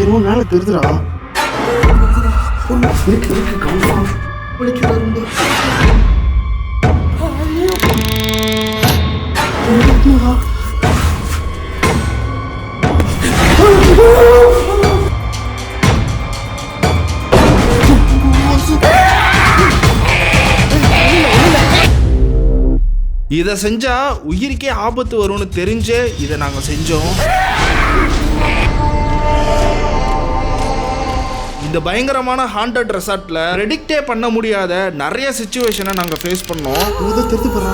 என்னமோ மேலே தெரியுதுடா. இருக்கு கன்ஃபார்ம் வலிக்குதா ரொம்ப. இதை செஞ்சா உயிருக்கே ஆபத்து வரும்னு தெரிஞ்சே இதை நாங்க செஞ்சோம். இந்த பயங்கரமான ஹாண்டட் ரெசார்ட்ல ப்ரெடிக்டே பண்ண முடியாத நிறைய சிச்சுவேஷனை நாங்க ஃபேஸ் பண்ணோம். தெரிஞ்சு போறா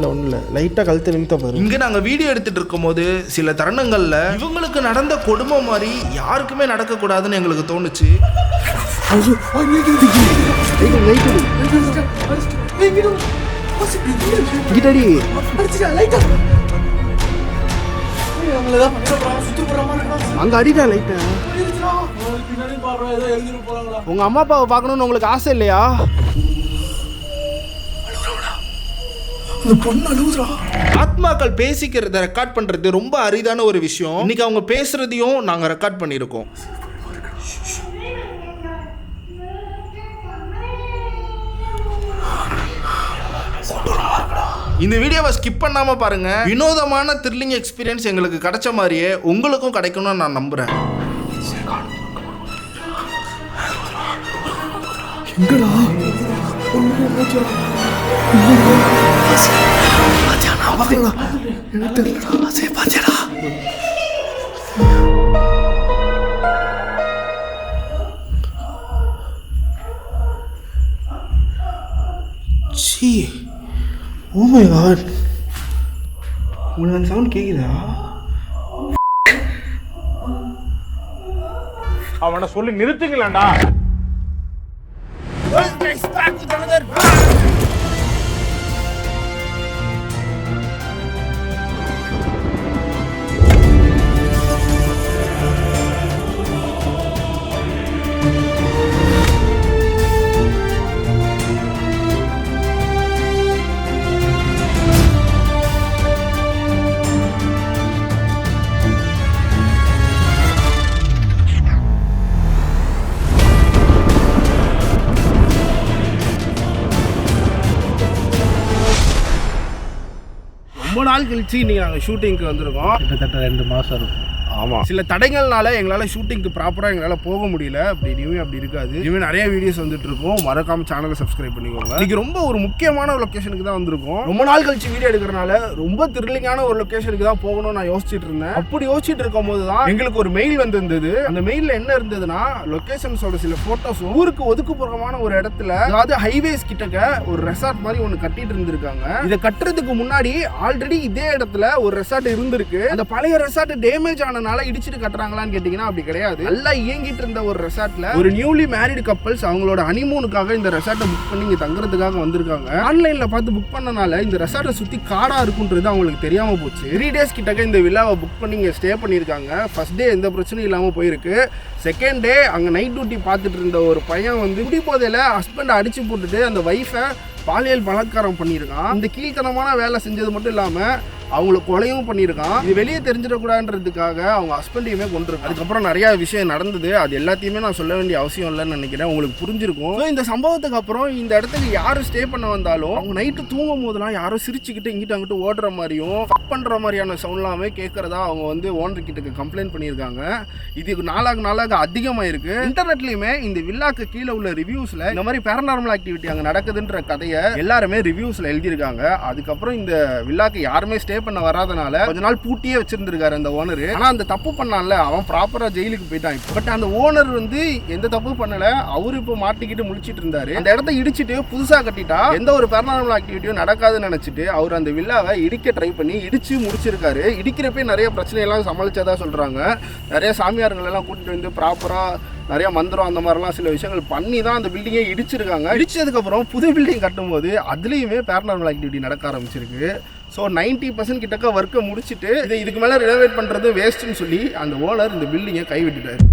ஒன்றும் இல்லை லைட்டாக கழுத்து நிமித்த பாரு. இங்கே நாங்கள் வீடியோ எடுத்துட்டு இருக்கும் போது சில தருணங்கள்ல இவங்களுக்கு நடந்த கொடுமை மாதிரி யாருக்குமே நடக்கக்கூடாதுன்னு எங்களுக்கு தோணுச்சு. அங்க அடிடா லைட்ட. உங்க அம்மா அப்பாவை பார்க்கணும்னு உங்களுக்கு ஆசை இல்லையா? ஆத்மாக்கள் பேசிக்கிறத ரெக்கார்ட் பண்றது ரொம்ப அரிதான ஒரு விஷயம். இன்னைக்கு அவங்க பேசுறதையும் நாங்க ரெக்கார்ட் பண்ணியிருக்கோம். இந்த வீடியோவை ஸ்கிப் பண்ணாம பாருங்க. வினோதமான த்ரில்லிங் எக்ஸ்பீரியன்ஸ் எங்களுக்கு கிடைச்ச மாதிரியே உங்களுக்கும் கிடைக்கணும்னு நான் நம்புறேன். எங்கடா ஓ மை காட், உங்களுக்கு அந்த சவுண்ட் கேக்குதா? அவனை சொல்லி நிறுத்துங்களேன்டா. ரொம்ப நாள் கழிச்சு இன்னைக்கு நாங்கள் ஷூட்டிங்க்கு வந்திருக்கோம். கிட்டத்தட்ட 2 மாதம் இருக்கும். ஆமாம், சில தடைகள்னால எங்களால் ஷூட்டிங்க்கு ப்ராப்பராக எங்களால் போக முடியல. இனிமேல் அப்படி இருக்காது. இனிமேல் நிறைய வீடியோஸ் வந்துட்டு இருக்கோம். மறக்காம சேனலை சப்ஸ்கிரைப் பண்ணிக்கோங்க. இன்னைக்கு ரொம்ப ஒரு முக்கியமான லொக்கேஷனுக்கு தான் வந்திருக்கோம். ரொம்ப நாள் கழிச்சு வீடியோ எடுக்கிறனால ரொம்ப த்ரில்லிங்கான ஒரு லொக்கேஷனுக்கு தான் போகணும்னு நான் யோசிச்சுட்டு இருந்தேன். அப்படி யோசிச்சுட்டு இருக்கும் போது தான் எங்களுக்கு ஒரு மெயில் வந்திருந்தது. அந்த மெயிலில் என்ன இருந்ததுன்னா, லொக்கேஷன்ஸோட சில ஃபோட்டோஸும் ஊருக்கு ஒதுக்குப்புறமான ஒரு இடத்துல, அதாவது ஹைவேஸ் கிட்டக்க ஒரு ரெசார்ட் மாதிரி ஒன்று கட்டிட்டு இருந்திருக்காங்க. இதை கட்டுறதுக்கு முன்னாடி ஆல்ரெடி இதே இடத்துல ஒரு ரெசார்ட் இருந்திருக்கு. அந்த பழைய ரெசார்ட் டேமேஜ் ஆனனால இடிச்சிட்டு கட்டுறாங்களான்னு கேட்டீங்கன்னா அப்படி கிடையாது. நல்லா இயங்கிட்டு இருந்த ஒரு ரெசார்ட்ல ஒரு நியூலி மேரிட் கப்பல்ஸ் அவங்களோட ஹனிமூனுக்காக இந்த ரெசார்ட்டை புக் பண்ணி இங்க தங்குறதுக்காக வந்திருக்காங்க. ஆன்லைன்ல பார்த்து புக் பண்ணனால இந்த ரெசார்ட்டை சுத்தி காடா இருக்குன்றது அவங்களுக்கு தெரியாம போச்சு. 3 days கிட்டக்க இந்த வில்லாவை புக் பண்ணி இங்க ஸ்டே பண்ணியிருக்காங்க. ஃபர்ஸ்ட் டே எந்த பிரச்சனையும் இல்லாம போயிருக்கு. செகண்ட் டே அங்க நைட் டியூட்டி பார்த்துட்டு இருந்த ஒரு பையன் வந்து குடி போதையில ஹஸ்பண்டை அடிச்சு போட்டுட்டு அந்த வைஃபை பாலியல் பலாத்காரம் பண்ணியிருக்கான். இந்த கீழ்த்தனமான வேலை செஞ்சது மட்டும் இல்லாம அவங்கள கொலையும் பண்ணியிருக்கான். இது வெளியே தெரிஞ்சிடக்கூடாதுன்றதுக்காக அவங்க ஹஸ்பண்டையுமே கொண்டிருக்காங்க. அதுக்கப்புறம் நிறைய விஷயம் நடந்தது. அது எல்லாத்தையுமே நான் சொல்ல வேண்டிய அவசியம் இல்லைன்னு நினைக்கிறேன். உங்களுக்கு புரிஞ்சிருக்கும். இந்த சம்பவத்துக்கு அப்புறம் இந்த இடத்துக்கு யாரும் ஸ்டே பண்ண வந்தாலும் அவங்க நைட்டு தூங்கும் போதெல்லாம் யாரும் சிரிச்சுக்கிட்டு இங்கிட்ட அங்கிட்டு ஓடுற மாதிரியும் பண்ற மாதிரியான சவுண்ட்லாமே கேட்கறதா அவங்க வந்து ஓனர் கிட்ட கம்ப்ளைண்ட் பண்ணியிருக்காங்க. இது நாளாக அதிகமாயிருக்கு. இன்டர்நெட்லயுமே இந்த வில்லாக்கு கீழே உள்ள ரிவ்யூஸ்ல இந்த மாதிரி பேரநார்மல் ஆக்டிவிட்டி அங்கே நடக்குதுன்ற கதையை எல்லாருமே ரிவ்யூஸ்ல எழுதியிருக்காங்க. அதுக்கப்புறம் இந்த வில்லாக்கு யாருமே ஸ்டே பண்ண வராதனால கொஞ்ச நாள் பூட்டியே வச்சிருந்திருக்காரு அந்த ஓனர். ஆனா அந்த தப்பு பண்ணான்ல அவன் ப்ராப்பரா ஜெயிலுக்கு போயிட்டான். பட் அந்த ஓனர் வந்து எந்த தப்பு பண்ணல. அவரு இப்போ மாட்டிக்கிட்டு முழிச்சிட்டு இருந்தாரு. அந்த இடத்த இடிச்சிட்டு புதுசா கட்டிட்டா எந்த ஒரு பேரநார்மல் ஆக்டிவிட்டியும் நடக்காதுன்னு நினைச்சிட்டு அவர் அந்த வில்லாவை இடிக்க ட்ரை பண்ணி இடிச்சு முடிச்சிருக்காரு. இடிக்கிறப்ப நிறைய பிரச்சனை எல்லாம் சமாளிச்சதா சொல்றாங்க. நிறைய சாமியார்கள் எல்லாம் கூட்டிட்டு வந்து ப்ராப்பரா நிறைய மந்திரம் அந்த மாதிரிலாம் சில விஷயங்கள் பண்ணி தான் அந்த பில்டிங்கை இடிச்சிருக்காங்க. இடிச்சதுக்கப்புறம் புது பில்டிங் கட்டும்போது அதுலேயுமே பேரநார்மல் ஆக்டிவிட்டி நடக்க ஆரம்பிச்சிருக்கு. ஸோ 90% கிட்டக்க ஒர்க்கை முடிச்சுட்டு இதுக்கு மேலே ரெனோவேட் பண்ணுறது வேஸ்ட்டுன்னு சொல்லி அந்த ஓனர் இந்த பில்டிங்கை கைவிட்டுட்டார்.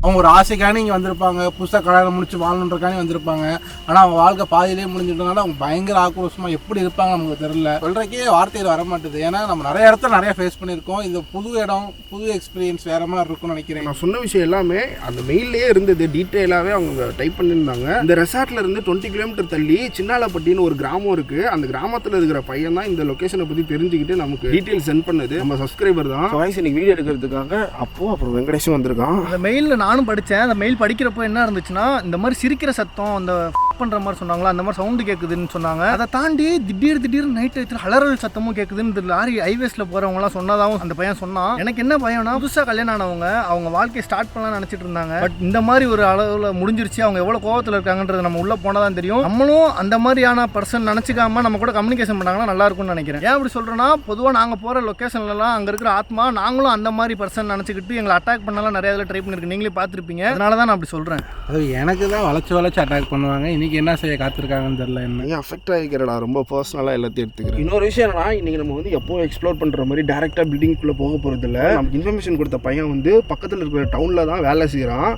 அவங்க ஒரு ஆசைக்கான இங்கே வந்திருப்பாங்க, புதுசாக கல்யாணம் முடிச்சு வாழணுன்றக்கானே வந்திருப்பாங்க. ஆனால் அவங்க வாழ்க்கை பாதியிலே முடிஞ்சிட்டனால அவங்க பயங்கர ஆக்ரோஷமாக எப்படி இருப்பாங்க நமக்கு தெரியல. சொல்கிறக்கே வார்த்தையில் வர மாட்டேது. ஏன்னா நம்ம நிறைய இடத்துல நிறைய ஃபேஸ் பண்ணியிருக்கோம். இது புது இடம், புது எக்ஸ்பீரியன்ஸ் வேறு மாதிரி இருக்கும்னு நினைக்கிறேன். நான் சொன்ன விஷயம் எல்லாமே அந்த மெயிலே இருந்தது, டீட்டெயிலாகவே அவங்க டைப் பண்ணியிருந்தாங்க. இந்த ரெசார்ட்ல இருந்து 20 கிலோமீட்டர் தள்ளி சின்னாலப்பட்டின்னு ஒரு கிராமம் இருக்குது. அந்த கிராமத்தில் இருக்கிற பையன் தான் இந்த லொக்கேஷனை பற்றி தெரிஞ்சுக்கிட்டு நமக்கு டீட்டெயில் சென்ட் பண்ணது. நம்ம சப்ஸ்கிரைபர் தான். வாய்ஸ் இன்னைக்கு வீடியோ எடுக்கிறதுக்காக அப்புறம் வெங்கடேஷும் வந்திருக்கான். அந்த மெயிலில் நானும் படித்தேன். அந்த மெயில் படிக்கிறப்போ என்ன இருந்துச்சுன்னா, இந்த மாதிரி சிரிக்கிற சத்தம், அந்த பண்ணுற மாதிரி சொன்னாங்களா, அந்த மாதிரி சவுண்டு கேட்குதுன்னு சொன்னாங்க. அதை தாண்டி திடீர்னு நைட் எடுத்து அலறல் சத்தமும் கேட்குதுன்னு இந்த லாரி ஹைவேஸில் போகிறவங்களாம் சொன்னதாகவும் அந்த பையன் சொன்னான். எனக்கு என்ன பயம்னா, புதுசாக கல்யாணம் ஆனவங்க அவங்க வாழ்க்கையை ஸ்டார்ட் பண்ணலாம்னு நினச்சிட்டு இருந்தாங்க. பட் இந்த மாதிரி ஒரு அளவில் முடிஞ்சிருச்சு. அவங்க எவ்வளோ கோவத்தில் இருக்காங்கன்றது நம்ம உள்ளே போனால் தான் தெரியும். நம்மளும் அந்த மாதிரியான பர்சன் நினச்சிக்காம நம்ம கூட கம்யூனிகேஷன் பண்ணாங்கன்னா நல்லா இருக்கும்னு நினைக்கிறேன். ஏன் அப்படி சொல்கிறேன்னா, பொதுவாக நாங்கள் போகிற லொக்கேஷன்லாம் அங்கே இருக்கிற ஆத்மா நாங்களும் அந்த மாதிரி பர்சன் நினச்சிக்கிட்டு எங்களை அட்டாக் பண்ணலாம் நிறைய இதில் ட்ரை பண்ணியிருக்கு. நீங்களே பார்த்துருப்பீங்க. அதனால தான் நான் அப்படி சொல்கிறேன். அது எனக்கு தான் வளைச்சு அட்டாக் பண்ணுவாங்க. இன்றைக்கி என்ன செய்ய காத்திருக்காங்கன்னு தெரியல. என்ன அஃபெக்ட் ஆகிக்கிறடா, ரொம்ப பர்சனலாக எல்லாத்தையும் எடுத்துக்கிறேன். இன்னொரு விஷயம் என்னன்னா, இன்றைக்கி நம்ம வந்து எப்போ எக்ஸ்ப்ளோர் பண்ணுற மாதிரி டேரெக்டாக பில்டிங்குள்ளே போக போகிறதில்ல. நமக்கு இன்ஃபர்மேஷன் கொடுத்த பையன் வந்து பக்கத்தில் இருக்கிற டவுனில் தான் வேலை செய்கிறான்.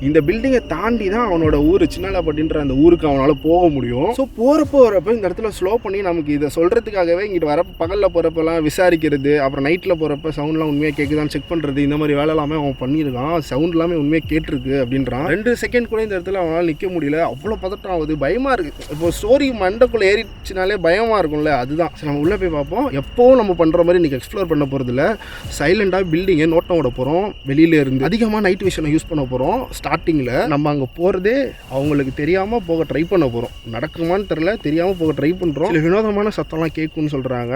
இந்த பில்டிங்கை தாண்டி தான் அவனோட ஊர் சின்னாலப்பட்டின்ற அந்த ஊருக்கு அவனால் போக முடியும். ஸோ போகிறப்போ வரப்போ இந்த இடத்துல ஸ்லோ பண்ணி நமக்கு இதை சொல்கிறதுக்காகவே இங்கிட்டு வரப்போ பகலில் போகிறப்பெல்லாம் விசாரிக்கிறது, அப்புறம் நைட்டில் போகிறப்ப சவுண்ட்லாம் உண்மையாக கேட்குதான்னு செக் பண்ணுறது, இந்த மாதிரி வேலை எல்லாமே அவன் பண்ணியிருக்கான். சவுண்ட் எல்லாமே உண்மையாக கேட்டிருக்கு அப்படின்றான். 2 செகண்ட் கூட இந்த இடத்துல அவனால் நிற்க முடியல. அவ்வளோ பதட்டம் ஆகுது, பயமாக இருக்குது. இப்போ ஸ்டோரி மண்டக்குள்ளே ஏறிச்சுனாலே பயமாக இருக்கும்ல, அதுதான். சரி, நம்ம உள்ளே போய் பார்ப்போம். எப்போவும் நம்ம பண்ணுற மாதிரி இன்றைக்கி எக்ஸ்ப்ளோர் பண்ண போகிறதில்ல. சைலண்டாக பில்டிங்கை நோட்டம் விட போகிறோம். வெளியில இருந்து அதிகமாக நைட் விஷனை யூஸ் பண்ண போகிறோம். ஸ்டார்டிங்கில் நம்ம அங்கே போகிறதே அவங்களுக்கு தெரியாமல் போக ட்ரை பண்ண போகிறோம். நடக்குமான்னு தெரில, தெரியாமல் போக ட்ரை பண்ணுறோம். சில வினோதமான சத்தம்லாம் கேட்கும்னு சொல்கிறாங்க.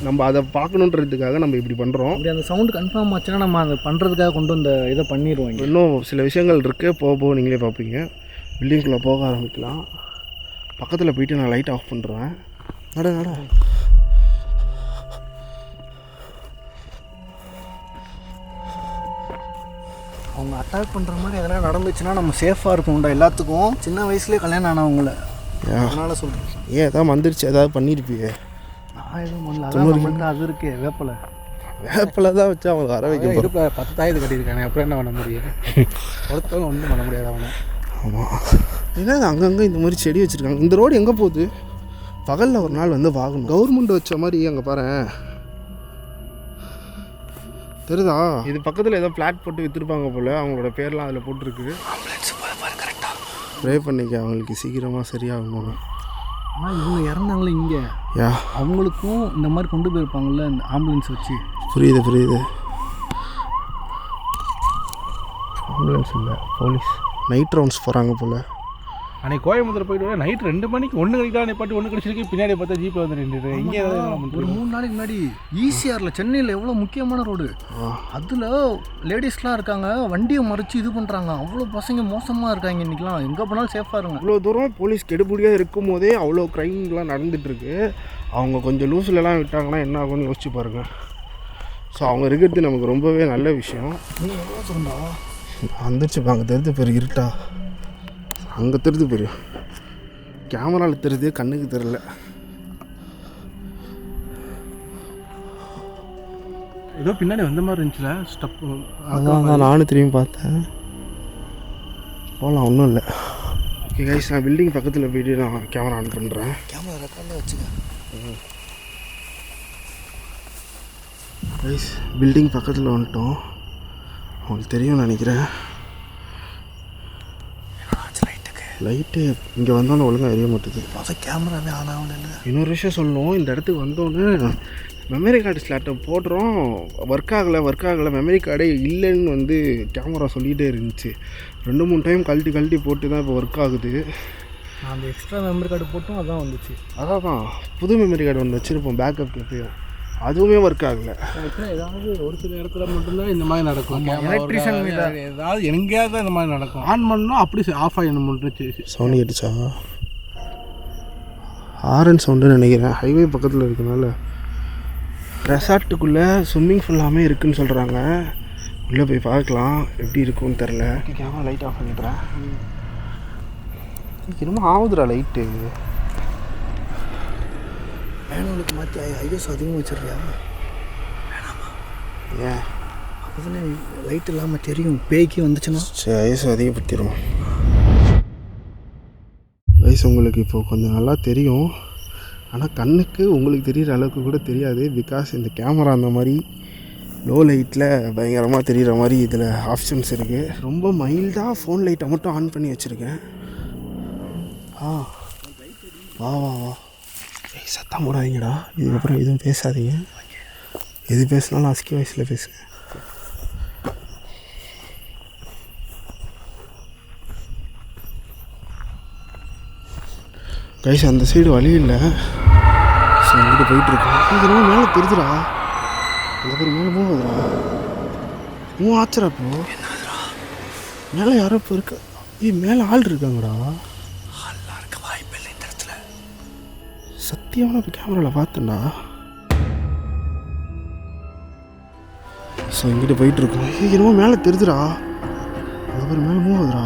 நம்ம அதை பார்க்கணுன்றதுக்காக நம்ம இப்படி பண்ணுறோம். அப்படி அந்த சவுண்டு கன்ஃபார்ம் ஆச்சுன்னா நம்ம அதை பண்ணுறதுக்காக கொண்டு இந்த இதை பண்ணிடுவோம். இன்னும் சில விஷயங்கள் இருக்குது, போக நீங்களே பார்ப்பீங்க. பில்டிங்குள்ளே போக ஆரம்பிக்கலாம். பக்கத்தில் போயிட்டு நான் லைட் ஆஃப் பண்ணுறேன். நட அவங்க அட்டாக் பண்ணுற மாதிரி எதனா நடந்துச்சுன்னா நம்ம சேஃபாக இருக்கும்டா எல்லாத்துக்கும். சின்ன வயசுலேயே கல்யாணம் ஆனவங்கள அதனால் சொல்கிறேன். ஏன் எதாவது வந்துருச்சு, எதாவது பண்ணியிருப்பியே? நான் எதுவும் பண்ணல. அது இருக்கு வேப்பலை தான் வச்சு அவங்க வர வைக்க 10 தாயத்து கட்டியிருக்கானே, அப்புறம் என்ன பண்ண முடியும்? ஒருத்தவங்க ஒன்றும் பண்ண முடியாது அவனை. ஆமாம், ஏன்னா அங்கங்கே இந்த மாதிரி செடி வச்சுருக்காங்க. இந்த ரோடு எங்கே போகுது? பகலில் ஒரு நாள் வந்து வாங்கணும். கவர்மெண்ட் வச்ச மாதிரி அங்கே பாரு, தெரியுதா? இது பக்கத்தில் ஏதோ ஃப்ளாட் போட்டு விற்றுருப்பாங்க போல். அவங்களோட பேர்லாம் அதில் போட்டிருக்கு. ப்ரே பண்ணிக்க, அவங்களுக்கு சீக்கிரமாக சரியாகணும். ஆனால் இவங்க இறந்தாங்களே இங்கே, அவங்களுக்கும் இந்த மாதிரி கொண்டு போயிருப்பாங்கள்ல இந்த ஆம்புலன்ஸ் வச்சு. புரியுது. ஆம்புலன்ஸ் இல்லை, போலீஸ். நைட் ரவுண்ட்ஸ் போகிறாங்க போல். அன்னைக்கு கோயம்புத்தூர் போயிட்டு நைட் 2 மணிக்கு 1 கழிக்கலாம் நிப்பாட்டி 1 கழிச்சிருக்கு. பின்னாடி பார்த்தா ஜீப் வந்து நின்றுட்டு. இங்கே ஒரு 3 நாளைக்கு முன்னாடி ஈசிஆரில் சென்னையில் எவ்வளோ முக்கியமான ரோடு, அதில் லேடிஸ்லாம் இருக்காங்க, வண்டியை மறைச்சி இது பண்ணுறாங்க. அவ்வளோ பசங்க மோசமாக இருக்காங்க. இன்றைக்கெலாம் எங்கே போனாலும் சேஃபாக இருங்க. இவ்வளோ தூரம் போலீஸ் கெடுபடியாக இருக்கும் போதே அவ்வளோ க்ரைம்லாம் நடந்துகிட்ருக்கு. அவங்க கொஞ்சம் லூஸ்லலாம் விட்டாங்கன்னா என்ன ஆகும்னு யோசிச்சு பாருங்கள். ஸோ அவங்க இருக்கிறது நமக்கு ரொம்பவே நல்ல விஷயம். நீ எவ்வளோ சொன்னா வந்துருச்சு, அங்கே தெரிஞ்சு பேர் இருட்டா, அங்கே தெரிஞ்சு போயிரு. கேமராவில் தெரியுது, கண்ணுக்கு தெரியல. ஏதோ பின்னாடி வந்த மாதிரி இருந்துச்சுல ஸ்டெப்பு. அதான் நானும் திரும்பி பார்த்தேன். போகலாம், ஒன்றும் இல்லை. ஓகே கைஸ், நான் பில்டிங் பக்கத்தில் போய்ட்டு நான் கேமரா ஆன் பண்ணுறேன். கேமரா ரெக்கார்டில் வச்சுக்க. கைஸ், பில்டிங் பக்கத்தில் வந்துட்டோம். உங்களுக்கு தெரியும்னு நினைக்கிறேன். லைட்டு இங்கே வந்தோன்னே ஒழுங்காக எரிய மாட்டுது. கேமராவே ஆன் ஆகல. இன்னொரு விஷயம் சொல்லணும், இந்த இடத்துக்கு வந்தோன்னே மெமரி கார்டு ஸ்லாட்டை போடுறோம், ஒர்க் ஆகலை, மெமரி கார்டே இல்லைன்னு வந்து கேமரா சொல்லிகிட்டே இருந்துச்சு. 2-3 டைம் கழட்டி போட்டு தான் இப்போ ஒர்க் ஆகுது. நான் அந்த எக்ஸ்ட்ரா மெமரி கார்டு போட்டும் அதான் வந்துச்சு. அதான் புது மெமரி கார்டு ஒன்று வச்சுருப்போம் பேக்கப் எப்பயும், அதுவுமே ஒர்க் ஆகலை. ஏதாவது ஒரு சில இடத்துல மட்டும்தான் இந்த மாதிரி நடக்கும். எலக்ட்ரிஷியன் ஏதாவது எங்கேயாவது இந்த மாதிரி நடக்கும். ஆன் பண்ணணும், அப்படி ஆஃப் ஆகிடணும் முடிச்சு. சவுண்டு கேட்டுச்சா? ஆரன் சவுண்டுன்னு நினைக்கிறேன். ஹைவே பக்கத்தில் இருக்கனால. ரெசார்ட்டுக்குள்ளே ஸ்விம்மிங் ஃபுல்லாமே இருக்குதுன்னு சொல்கிறாங்க. உள்ளே போய் பார்க்கலாம், எப்படி இருக்கும்னு தெரில. கேமரா லைட் ஆஃப் பண்ணிடுறேன். இன்னமும் ஆகுதுடா லைட்டு. வேணுங்களுக்கு மாற்றி ஐஎஸ் அதிகமாக வச்சிடுறியா? ஏன் அதுன்னு லைட் இல்லாமல் தெரியும், பேய்க்கு வந்துச்சுன்னா. சரி ஐஸ் அதிகப்படுத்திடும். ஐஸ் உங்களுக்கு இப்போ கொஞ்சம் நல்லா தெரியும், ஆனால் கண்ணுக்கு உங்களுக்கு தெரிகிற அளவுக்கு கூட தெரியாது. பிகாஸ் இந்த கேமரா அந்த மாதிரி லோ லைட்டில் பயங்கரமாக தெரிகிற மாதிரி இதில் ஆப்ஷன்ஸ் இருக்குது. ரொம்ப மைல்டாக ஃபோன் லைட்டை மட்டும் ஆன் பண்ணி வச்சுருக்கேன். வா வா வா சத்தம் போடாதீங்கடா, இதுக்கப்புறம் எதுவும் பேசாதீங்க. எது பேசினாலும் அஸ்கி வயசில் பேசுங்க. கைஸ் அந்த சைடு வழி இல்லை, ஸோ இங்கிட்டு போயிட்டுருக்கோம். இதெல்லாம் மேலே தெரிஞ்சுடா, அந்த பேர் மேலே போகுதுடா. ஆச்சுரா இப்போ மேலே யாரோ இப்போ இருக்கு. மேலே ஆள் இருக்காங்கடா. ஆள்லாம் இருக்க வாய்ப்பு இல்லை இந்த இடத்துல. சத்தியமான இப்போ கேமராவில் பார்த்தேன்டா. ஸோ இங்கிட்ட போயிட்டுருக்கோம். என்னமோ மேலே தெரிஞ்சுடா, அந்த பேர் மேலே போகுதுடா.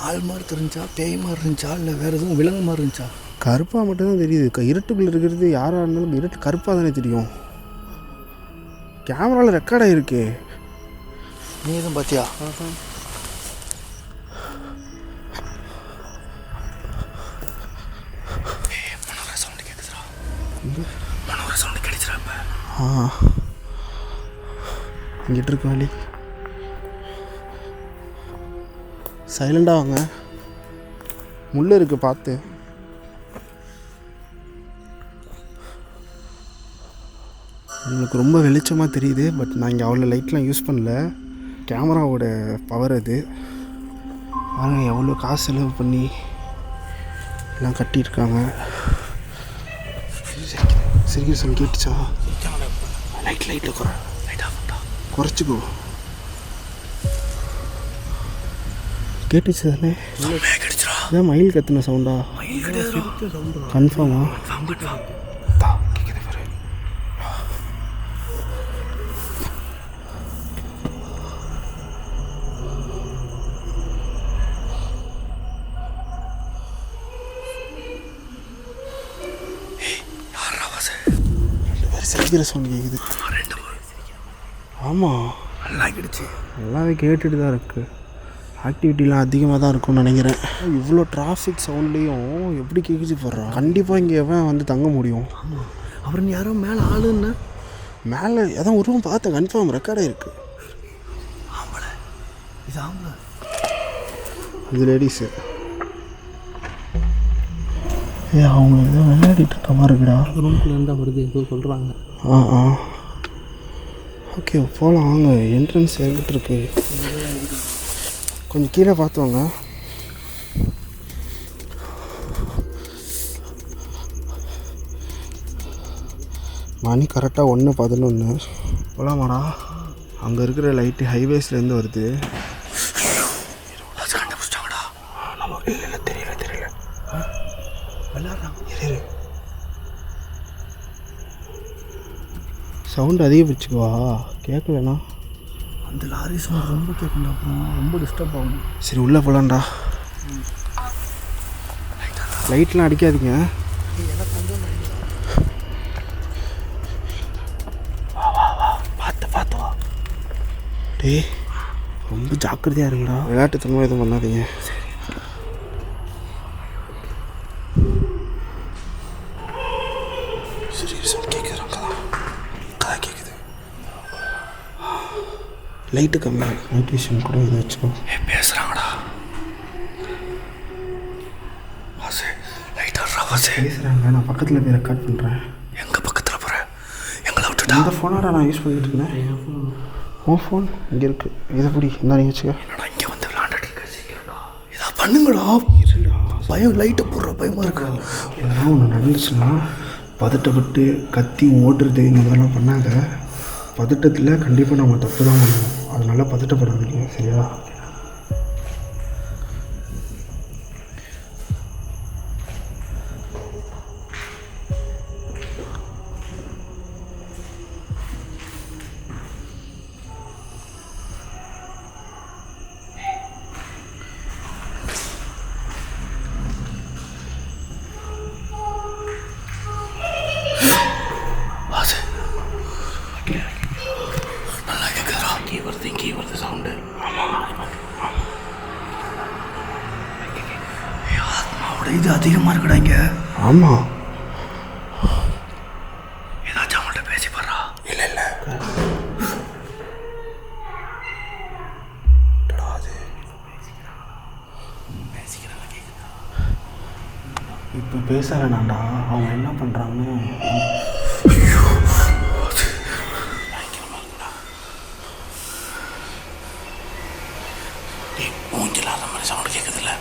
ஆள் மாதிரி தெரிஞ்சா, பேய் மாதிரி இருந்துச்சா, இல்லை வேறு எதுவும் விலங்கு மாதிரி இருந்துச்சா? கருப்பாக மட்டும்தான் தெரியுது. இருட்டுக்குள்ளே இருக்கிறது யாராக இருந்தாலும் இருட்டு கருப்பாக தானே தெரியும். கேமராவில் ரெக்கார்ட் ஆகிருக்கு. நீ எதுவும் பார்த்தியா? இங்கிட்டு இருக்க வழி சைலண்டாக வாங்க, முள்ளு இருக்குது பார்த்து. உங்களுக்கு ரொம்ப வெளிச்சமாக தெரியுது, பட் நான் இங்கே அவ்வளோ லைட்லாம் யூஸ் பண்ணல. கேமராவோட பவர் அது. பாருங்க எவ்வளோ காசு செலவு பண்ணி எல்லாம் கட்டியிருக்காங்க. சிரிக்கிற சொல்லி கேட்டுச்சா? லைட்டில் குறைச்சிக்கோ. கேட்டுச்சு தானே? இதான் மயில் கத்துன சவுண்டா? கன்ஃபார்மா? கேட்குது பாரு. சிரிக்கிற சவுண்ட் கேட்குது. ஆமாம் நல்லாவே கேட்டுட்டு தான் இருக்குது. ஆக்டிவிட்டிலாம் அதிகமாக தான் இருக்கும்னு நினைக்கிறேன். இவ்வளோ டிராஃபிக் சவுண்ட்லேயும் எப்படி கேட்குச்சு போடுறான். கண்டிப்பாக இங்கே எவன் வந்து தங்க முடியும்? அப்புறம் யாரோ மேலே ஆளுன்னு மேலே எதாவது உருவம் பார்த்தேன், கன்ஃபார்ம் ரெக்கார்டாக இருக்குது. ஆம்பளை, இது ஆம்பளை, இது லேடிஸு. அவங்க ஏதோ விளையாடிட்டு இருக்க மாதிரி இருக்குடா. ரூம்குள்ளே இருந்தால் வருது ஏதோ சொல்கிறாங்க. ஓகே போகலாம் வாங்க. என்ட்ரன்ஸ் எங்கிட்டு இருக்கு, கொஞ்சம் கீழே பார்த்து வாங்க. மணி கரெக்டாக 1:11. போகலாமாடா? அங்கே இருக்கிற லைட்டு ஹைவேஸ்லேருந்து வருது. தெரியல சவுண்ட் அதிகப்படுச்சுக்குவா, கேட்கலண்ணா. அந்த லாரி சவுண்ட் ரொம்ப கேட்கணும், அப்புறம் ரொம்ப டிஸ்டர்ப் ஆகும். சரி உள்ளே போகலான்டா. லைட்லாம் அடிக்காதீங்க. பார்த்து வா. டேய் ரொம்ப ஜாக்கிரதையாக இருங்கடா, விளையாட்டுத்தனமாக எதுவும் பண்ணாதீங்க. லைட்டு கம்மி, நைட் விஷன் கூட இதை வச்சுக்கோ. பேசுகிறாங்கடா, பேசுகிறாங்க. நான் பக்கத்தில் போய் ரெக்கார்ட் பண்ணுறேன். எங்கள் பக்கத்தில் போகிறேன், எங்களை விட்டுட்டா. அந்த ஃபோனோட நான் யூஸ் பண்ணிகிட்டு இருந்தேன். உன் ஃபோன் இங்கே இருக்குது, இதை பிடி, இந்த நீங்கள் வச்சுக்க. என்னடா இங்கே வந்து விளாண்டுட்டு இருக்க, சீக்கிரம்டா இதை பண்ணுங்கடா. பயம், லைட்டை போடுற பயமாக இருக்கு. எல்லாம் ஒன்று நடந்துச்சுன்னா பதட்டப்பட்டு கத்தி ஓட்டுறது இந்த மாதிரிலாம் பண்ணாங்க. பதட்டத்தில் கண்டிப்பாக நம்ம தப்பு தான் பண்ணுவோம். அதனால பதட்டப்படாதீங்க, சரியா? அதிகமாக இருக்குடா இங்கே. ஆமாம். ஏதாச்சும் அவங்கள்ட்ட பேசி போடுறா. இல்லை இல்லை இப்போ பேசலைனாண்டா அவங்க என்ன பண்ணுறாங்கன்னு. மூஞ்சில்லாத மாதிரி சவுண்டு கேட்குதுல்ல.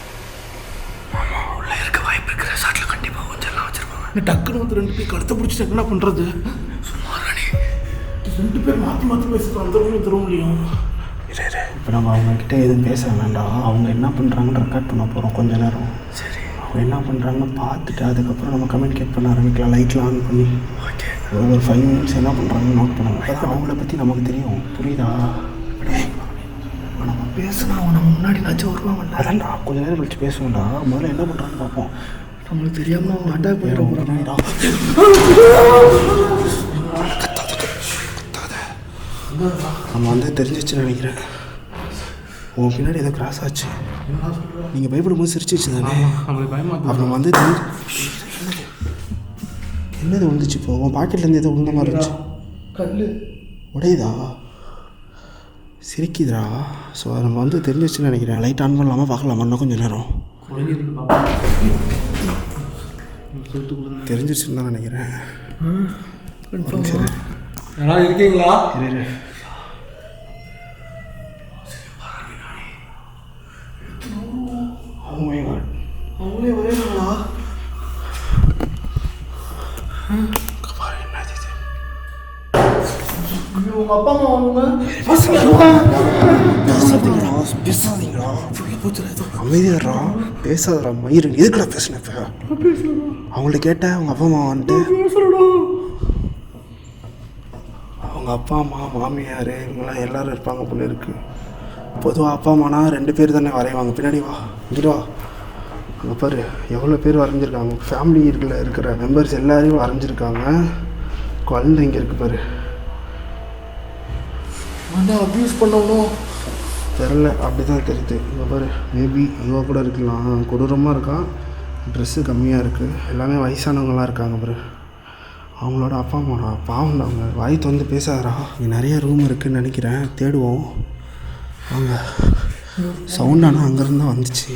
ஆமாம், உள்ளே இருக்க வாய்ப்பு இருக்கிற சாட்டில் கண்டிப்பாக கொஞ்சம்லாம் வச்சுருப்பாங்க. டக்குன்னு வந்து 2 பேர் கழுத்தை பிடிச்சிட்டு என்ன பண்ணுறது? சும்மா ராணி 2 பேர் மாற்றி மாற்றி பேசிட்டு வந்துடும் தர முடியும். இப்போ நம்ம அவங்கக்கிட்ட எதுவும் பேச வேண்டாம். அவங்க என்ன பண்ணுறாங்கன்னு ரெக்கார்ட் பண்ண போகிறோம் கொஞ்ச நேரம். சரி, அவங்க என்ன பண்ணுறாங்கன்னு பார்த்துட்டு அதுக்கப்புறம் நம்ம கம்யூனிகேட் பண்ண ஆரம்பிக்கலாம். லைட்லாம் ஆன் பண்ணி ஓகே. ஒரு 5 மினிட்ஸ் என்ன பண்ணுறாங்கன்னு நோட் பண்ணுவோம். அப்போ அவங்கள பற்றி நமக்கு தெரியும். புரியுதா? நம்ம பேசினா அவன் நம்ம முன்னாடி நாச்சும் வருவாங்கல்ல. அதான்டா கொஞ்ச நேரம் கழிச்சு பேசுவோம்டா. முதல்ல என்ன பண்ணுறான்னு பார்ப்போம். நம்மளுக்கு தெரியாமல் அவங்க அட்டாக் பண்ணிட போகிறாங்கடா. நம்ம வந்து தெரிஞ்சிச்சுன்னு நினைக்கிறேன். உன் பின்னாடி ஏதோ கிராஸ் ஆச்சு. நீங்கள் பயப்படும்போது சிரிச்சிச்சு தானே? அப்புறம் வந்து என்னது வந்துச்சு? இப்போ உன் பாக்கெட்லேருந்து ஏதோ உள்ள மாதிரி இருந்துச்சு. கல் உடையுதா? சிரிக்குதுடா. ஸோ நம்ம வந்து தெரிஞ்சிச்சுன்னு நினைக்கிறேன். லைட் ஆன் பண்ணலாமா பார்க்கலாமா இன்னும் கொஞ்சம் நேரம்? தெரிஞ்சிச்சுன்னு தான் நினைக்கிறேன். சரி நல்லா இருக்கீங்களா? இரு. அவங்களே வரையாங்களா? உங்கள் அப்பா அம்மா வாங்க. பேசாதீங்களா. அமைதியாடுறா. பேசாதடா மயிறு. எதுக்குடா பேசுனேன்? இப்போ அவங்கள்ட்ட கேட்டேன் அவங்க அப்பா அம்மா வந்துட்டு. அவங்க அப்பா அம்மா மாமியார் இவங்கெல்லாம் எல்லோரும் இருப்பாங்க போல இருக்குது. பொதுவாக அப்பா அம்மானா 2 பேர் தானே வரைவாங்க. பின்னாடி வா, இங்கிட்டு வா. அங்கே பாரு எவ்வளோ பேர் வரைஞ்சிருக்காங்க. ஃபேமிலி இருக்கிற மெம்பர்ஸ் எல்லாரையும் வரைஞ்சிருக்காங்க. குழந்தை இங்கே இருக்குது பாரு. வந்து அப்யூஸ் பண்ணணும் தெரில, அப்படி தான் தெரியுது. இங்கே பாரு மேபி இவ கூட இருக்கலாம். கொடூரமாக இருக்கான். ட்ரெஸ்ஸு கம்மியாக இருக்குது. எல்லாமே வயசானவங்களாம் இருக்காங்க பாரு. அவங்களோட அப்பா அம்மாடா. பாவம் அவங்க வாய் வந்து பேசாதரா. இங்கே நிறைய ரூம் இருக்குதுன்னு நினைக்கிறேன். தேடுவோம் வாங்க. சவுண்ட் ஆனால் அங்கேருந்து தான் வந்துச்சு.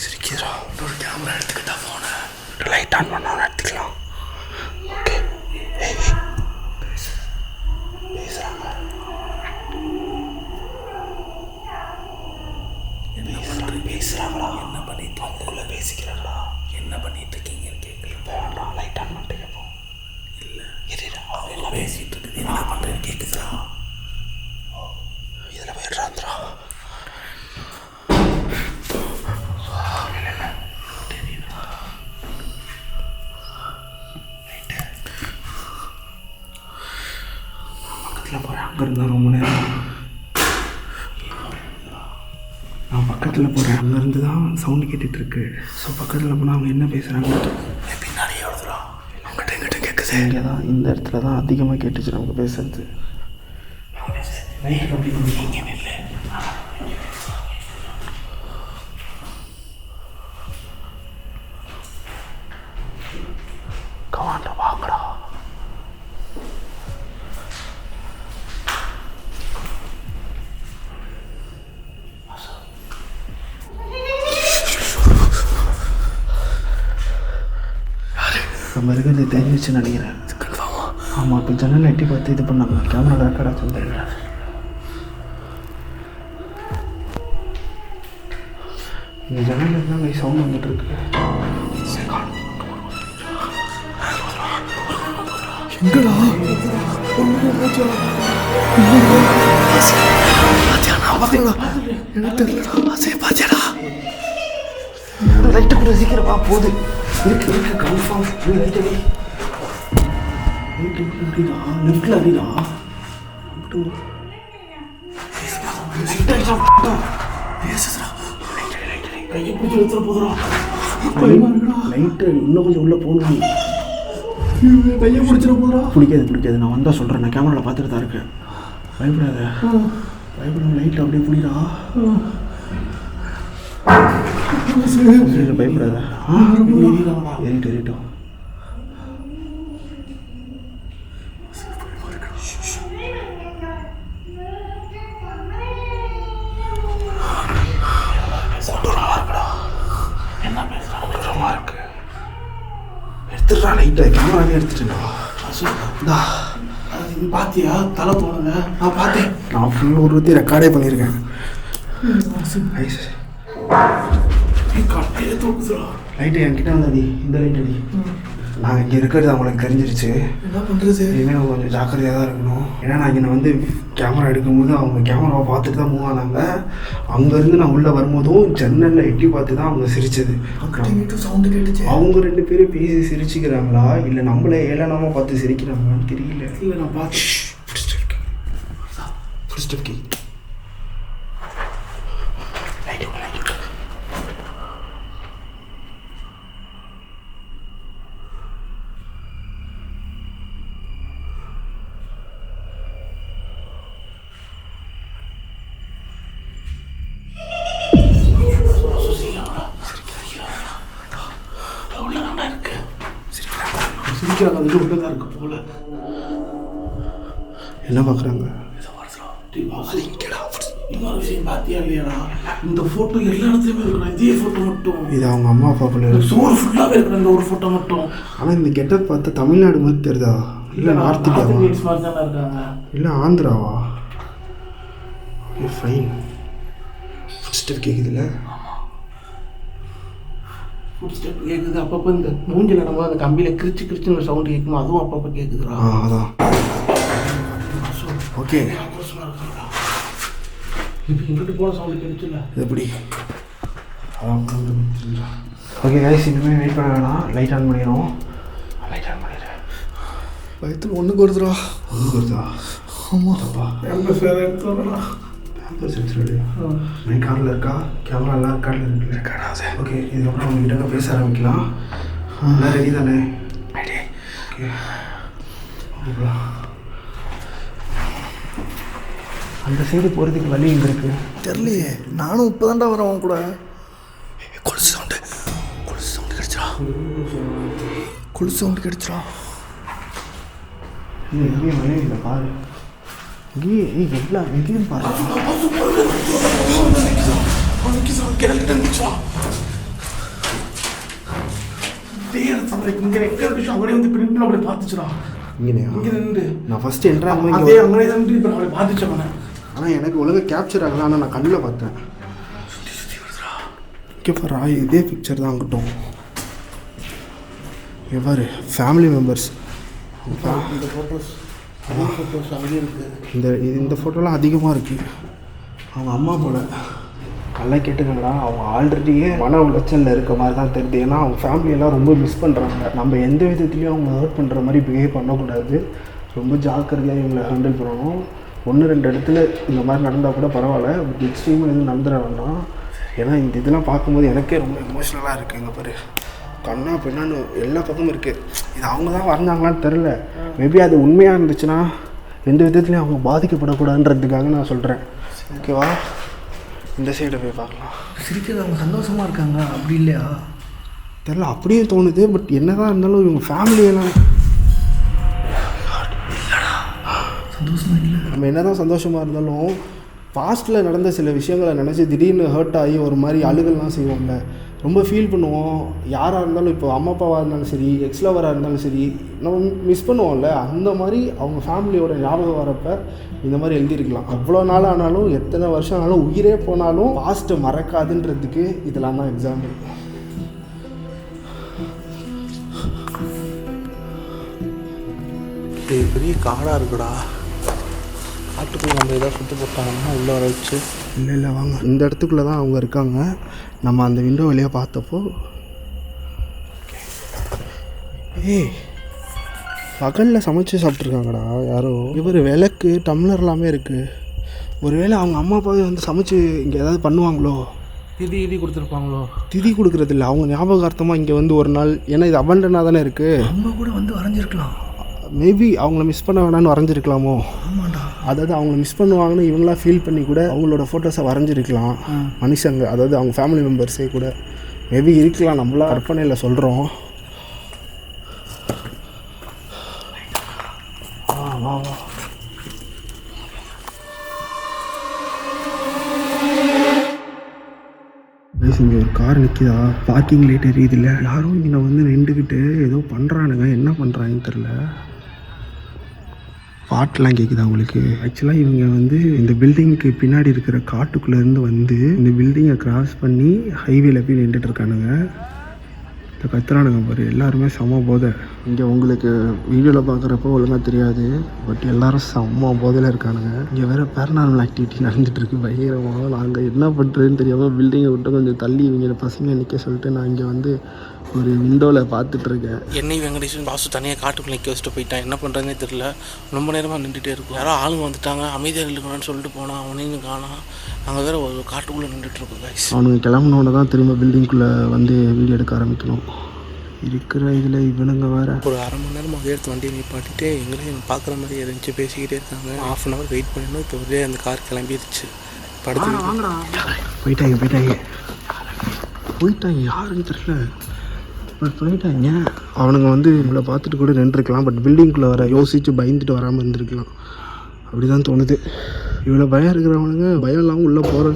சிரிக்கிறா. ஒரு கேமரா எடுத்துக்கிட்டா ஃபோனை லைட் ஆன் பண்ணால் எடுத்துக்கலாம். ஓகே. பேசுகிறாங்க. பேசுகிறாங்களா? என்ன பண்ணிட்டு அவங்களுக்குள்ளே பேசிக்கிறாங்களா? என்ன பண்ணிட்டு இருக்கீங்கன்னு கேட்கல. வேண்டாம், லைட் ஆன் பண்ணிட்டு கேட்போம். இல்லை எதிரா அவங்க எல்லாம் பேசிகிட்டு இருக்குது. என்ன பண்ணுறேன்னு கேட்குதா? இதில் போயிடுறாந்திரா. பக்கத்தில் போகிறேன். அங்கே இருந்தால் ரொம்ப நேரம். நான் பக்கத்தில் போகிறேன். அங்கேருந்து தான் சவுண்டு கேட்டுட்ருக்கு. ஸோ பக்கத்தில் போனால் அவங்க என்ன பேசுகிறாங்க பின்னாடி எவ்வளோதுரா அவங்ககிட்ட எங்கிட்ட கேட்குது. இங்கே தான் இந்த இடத்துல தான் அதிகமாக கேட்டுச்சு நமக்கு பேசுறது. கவாண்ட வாங்கடா. நம்ம இருக்கிறது தெரிஞ்சிச்சுன்னு நினைக்கிறேன். ஆமாம், இப்போ ஜன்னல் எட்டி பார்த்து இது பண்ணாங்க. கேமரா ரெக்கார்டாக சொல்லுங்க. இந்த ஜன்னல் தான் கை சவுண்ட் வந்துட்டு இருக்கு. எங்கடா லைட்டு கூட சீக்கிரமா போகுது. இருக்கு கன்ஃபார்ம். லைட்டு அடிடா. லெஃப்டில் அடிடா. லைட்டு இன்னும் கொஞ்சம் உள்ளே போகணும். கையை பிடிச்சிட போகிறா. பிடிக்காது. நான் வந்தால் சொல்கிறேன். நான் கேமராவில் பார்த்துட்டு தான் இருக்கேன். பயப்படாத. லைட் அப்படியே பிடிடா. பயப்படாத. ஏறிட்டோம். எடுத்துடுறா லைட்டை, கேமராவே எடுத்துட்டா. பாத்தியா தலை போனத? நான் பார்த்தேன். நான் ஃபுல் ஒரு ரெக்கார்டே பண்ணியிருக்கேன். லைட்டு என்கிட்ட வந்தடி, இந்த லைட் அடி. நான் இங்கே இருக்கிறது அவங்களுக்கு தெரிஞ்சிருச்சு. என்ன பண்ணுறது? இனிமேல் அவங்க கொஞ்சம் ஜாக்கிரதையாக தான் இருக்கணும். ஏன்னா நான் இங்கே வந்து கேமரா எடுக்கும்போது அவங்க கேமராவை பார்த்துட்டு தான் மூவ் ஆனாங்க. அங்கேருந்து நான் உள்ளே வரும்போதும் ஜன்னலில் எட்டி பார்த்து தான் அவங்க சிரிச்சது. சவுண்டு கேட்டுச்சு. அவங்க 2 பேரும் பேசி சிரிச்சுக்கிறாங்களா இல்லை நம்மளே ஏளனமாக பார்த்து சிரிக்கிறாங்களான்னு தெரியல. இல்லை நான் பார்த்து உள்ளதான் இருக்கு போல. என்ன பார்க்குறாங்க? இன்னொரு விஷயம் பார்த்தியா இல்லையாடா? இந்த போட்டோ எல்லா இடத்துலையுமே இருக்கணும். இதே போட்டோ மட்டும் இது அவங்க அம்மா அப்பா பிள்ளை சோறு ஃபுல்லாகவே இருக்கணும். இந்த ஒரு போட்டோ மட்டும். ஆனால் இந்த கெட்டப் பார்த்தா தமிழ்நாடு மாதிரி தெரியுதா? இல்லை நார்த் இந்தியாவா? மாதிரி தானே இருக்காங்க. இல்லை ஆந்திராவா? ஃபைன். ஃபுட் கேட்குதுல்ல? ஃபுட் ஸ்டெப் கேட்குது. அப்பப்போ இந்த மூஞ்சி நடக்கும்போது அந்த கம்பியில் கிரிச்சு ஒரு சவுண்டு கேட்குமா, அதுவும் அப்பப்போ கேட்குதுடா. அதான். ஓகே, இப்போ எங்கிட்ட போன சவுண்டு கேட்டுச்சுல்ல, இது எப்படி? ஓகே கைஸ், இனிமேல் வெயிட் பண்ண வேணாம். லைட் ஆன் பண்ணிடுறோம். லைட் ஆன் பண்ணிடுறேன். வயிற்றுல ஒன்றுக்கு வருதுடா. ஒன்றுக்கு வருதா? ஆமாம். பேம்பர்ஸ் வேறு எடுத்து வரலாம். பேம்பர்ஸ் எடுத்துடு. மைக் காரில் இருக்கா? கேமரா எல்லாம் ரெக்கார்டில் இருக்குல்ல? ரெக்கார்டாது. ஓகே, இதுக்கப்புறம் அவங்ககிட்ட பேச ஆரம்பிக்கலாம். எல்லாம் ரெடி தானே? ரெடி. ஓகே, போகலாம். அந்த சைடு போகிறதுக்கு வழி எங்கே இருக்குது தெரியலையே. நானும் இப்போ தான்டா வரேன் அவன் கூட. கொலுசு சவுண்டு கிடச்சிடா. கொலுசு சவுண்டு கிடச்சிடா. எங்கேயும் வழி இல்லை பாரு. இங்கேயே எல்லாம் எங்கேயும் பாரு. இங்கே எங்கே இருக்கு அவரே வந்து பிரிண்ட் நம்மளை பார்த்துச்சுடா. இங்கே நின்று நான் ஃபஸ்ட்டு என்ட்ராகும் அதே அங்கே தான் இப்போ நம்மளை பார்த்துச்சு அவனை. ஆனால் எனக்கு ஒழுங்காக கேப்சர் ஆகல. ஆனால் நான் கண்ணில் பார்த்தேன். ஓகே பாரு, இதே பிக்சர் தான் அங்கிட்டும். எவ்வாறு ஃபேமிலி மெம்பர்ஸ் இந்த ஃபோட்டோஸ் அங்கே இருக்குது. இந்த ஃபோட்டோலாம் அதிகமாக இருக்குது. அவங்க அம்மா போல நல்லா கேட்டுக்கங்கடா. அவங்க ஆல்ரெடியே மன உளைச்சலில் இருக்க மாதிரி தான் தெரியுது. ஏன்னா அவங்க ஃபேமிலியெல்லாம் ரொம்ப மிஸ் பண்ணுறாங்க. நம்ம எந்த விதத்துலேயும் அவங்க ஹர்ட் பண்ணுற மாதிரி பிஹேவ் பண்ணக்கூடாது. ரொம்ப ஜாக்கிரதையாக இவங்களை ஹேண்டில் பண்ணணும். 1-2 இடத்துல இந்த மாதிரி நடந்தால் கூட பரவாயில்ல, பட் எக்ஸ்ட்ரீமாக எதுவும் நடந்துட வேண்டாம். ஏன்னா இந்த இதெல்லாம் பார்க்கும்போது எனக்கே ரொம்ப எமோஷ்னலாக இருக்குது. இங்கே பாரு, கண்ணா பின்னான்னு எல்லா பக்கமும் இருக்குது. இது அவங்க தான் வரைஞ்சாங்களான்னு தெரில. மேபி அது உண்மையாக இருந்துச்சுன்னா எந்த விதத்துலையும் அவங்க பாதிக்கப்படக்கூடாதுன்றதுக்காக நான் சொல்கிறேன். ஓகேவா? இந்த சைடை போய் பார்க்கலாம். சிரிக்கிறது அவங்க சந்தோஷமாக இருக்காங்க அப்படி இல்லையா? தெரில, அப்படியே தோணுது. பட் என்ன தான் இருந்தாலும் இவங்க ஃபேமிலியெல்லாம் சந்தோஷமாக இல்லை. நம்ம என்ன தான் சந்தோஷமாக இருந்தாலும் பாஸ்ட்டில் நடந்த சில விஷயங்களை நினச்சி திடீர்னு ஹர்ட் ஆகி ஒரு மாதிரி அழுகலாம் செய்வோம்ல, ரொம்ப ஃபீல் பண்ணுவோம். யாராக இருந்தாலும், இப்போ அம்மா அப்பாவாக இருந்தாலும் சரி, எக்ஸ்லவராக இருந்தாலும் சரி, நம்ம மிஸ் பண்ணுவோம்ல. அந்த மாதிரி அவங்க ஃபேமிலியோட ஞாபகம் வரப்போ இந்த மாதிரி எழுதியிருக்கலாம். அவ்வளோ நாள் ஆனாலும், எத்தனை வருஷம் ஆனாலும், உயிரே போனாலும் பாஸ்ட்டை மறக்காதுன்றதுக்கு இதெல்லாம் தான் எக்ஸாம்பிள். பெரிய காடாக இருக்குடா. காட்டுக்குள்ளே நம்ம எதாவது சுற்றி போட்டாங்கன்னா உள்ளே வர வச்சு. இல்லை வாங்க, இந்த இடத்துக்குள்ளே தான் அவங்க இருக்காங்க. நம்ம அந்த விண்டோ வழியாக பார்த்தப்போ பகலில் சமைச்சு சாப்பிட்ருக்காங்கடா யாரோ. இவர் விளக்கு டம்ளர் எல்லாமே இருக்குது. ஒருவேளை அவங்க அம்மா அப்பாவே வந்து சமைச்சு இங்கே ஏதாவது பண்ணுவாங்களோ, திதி கொடுத்துருப்பாங்களோ. திதி கொடுக்குறதில்ல, அவங்க ஞாபகார்த்தமாக இங்கே வந்து ஒரு நாள். ஏன்னா இது அபண்டனாக தானே இருக்குது. நம்ம கூட வந்து வரைஞ்சிருக்கலாம். மேபி அவங்கள மிஸ் பண்ண வேணான்னு வரைஞ்சிருக்கலாமோ. ஆமாண்டா. அதாவது அவங்கள மிஸ் பண்ணுவாங்கன்னு இவங்களா ஃபீல் பண்ணி கூட அவங்களோட ஃபோட்டோஸை வரைஞ்சிருக்கலாம் மனுஷங்க, அதாவது அவங்க ஃபேமிலி மெம்பர்ஸே கூட மேபி இருக்கலாம். நம்மளா கற்பனையில் சொல்கிறோம். வா வா இங்கே ஒரு கார் நிற்கிதா, பார்க்கிங் லைட் எரியுது இல்லை, யாரும் இங்கே வந்து நின்றுக்கிட்டு ஏதோ பண்ணுறானுங்க, என்ன பண்ணுறாங்கன்னு தெரில. பாட்டெலாம் கேட்குதா உங்களுக்கு? ஆக்சுவலாக இவங்க வந்து இந்த பில்டிங்க்கு பின்னாடி இருக்கிற காட்டுக்குள்ளேருந்து வந்து இந்த பில்டிங்கை கிராஸ் பண்ணி ஹைவேல போய் நின்றுட்டு இருக்கானுங்க. இந்த கத்துறானுங்க பாரு, எல்லாருமே செம்ம போதை. இங்கே உங்களுக்கு வீடியோவில் பார்க்குறப்போ ஒழுங்காக தெரியாது, பட் எல்லோரும் செம்ம போதையில் இருக்கானுங்க. இங்கே வேறு பேரநார்மல் ஆக்டிவிட்டி நடந்துகிட்ருக்கு பயங்கரமாக. நாங்கள் என்ன பண்ணுறதுன்னு தெரியாமல் பில்டிங்கை விட்டு கொஞ்சம் தள்ளி இவங்க பசங்க நிற்க சொல்லிட்டு நான் இங்கே வந்து ஒரு விண்டோவில் பார்த்துட்ருக்கேன். என்னை வெங்கடேஷன் பாசு தனியாக காட்டுக்குள்ள நிற்க வச்சுட்டு போயிட்டான். என்ன பண்ணுறதுனே தெரில. ரொம்ப நேரமாக நின்றுட்டே இருக்கும். யாரோ ஆளுங்க வந்துட்டாங்க, அமைதியாக நின்றுக்கணும்னு சொல்லிட்டு போனான். அவனையும் காணாம். நாங்கள் வேறு ஒரு காட்டுக்குள்ளே நின்றுட்டுருக்கோம் கைஸ். அவனுங்க கிளம்புனோட தான் திரும்ப பில்டிங்குள்ளே வந்து வீடியோ எடுக்க ஆரம்பிக்கணும். இருக்கிற இதில் இவனுங்க வேறு ஒரு அரை மணி நேரம் அதே எடுத்து வண்டியை நிப்பாட்டிட்டு எங்களையும் பார்க்குற மாதிரி இருந்துச்சு, பேசிக்கிட்டே இருக்காங்க. ½ அன் ஹவர் வெயிட் பண்ணணும். இப்போ ஒரே அந்த கார் கிளம்பிடுச்சு. படுத்து போயிட்டாங்க யாருன்னு தெரியல, பட் போயிட்டாங்க. அவனுங்க வந்து இவங்களை பார்த்துட்டு கூட நின்றுருக்கலாம், பட் பில்டிங்குள்ளே வர யோசித்து பயந்துட்டு வராமல் இருந்திருக்கலாம். அப்படி தான் தோணுது. இவ்வளோ பயம் இருக்கிறவனுங்க பயம் இல்லாமல் உள்ளே போகிற.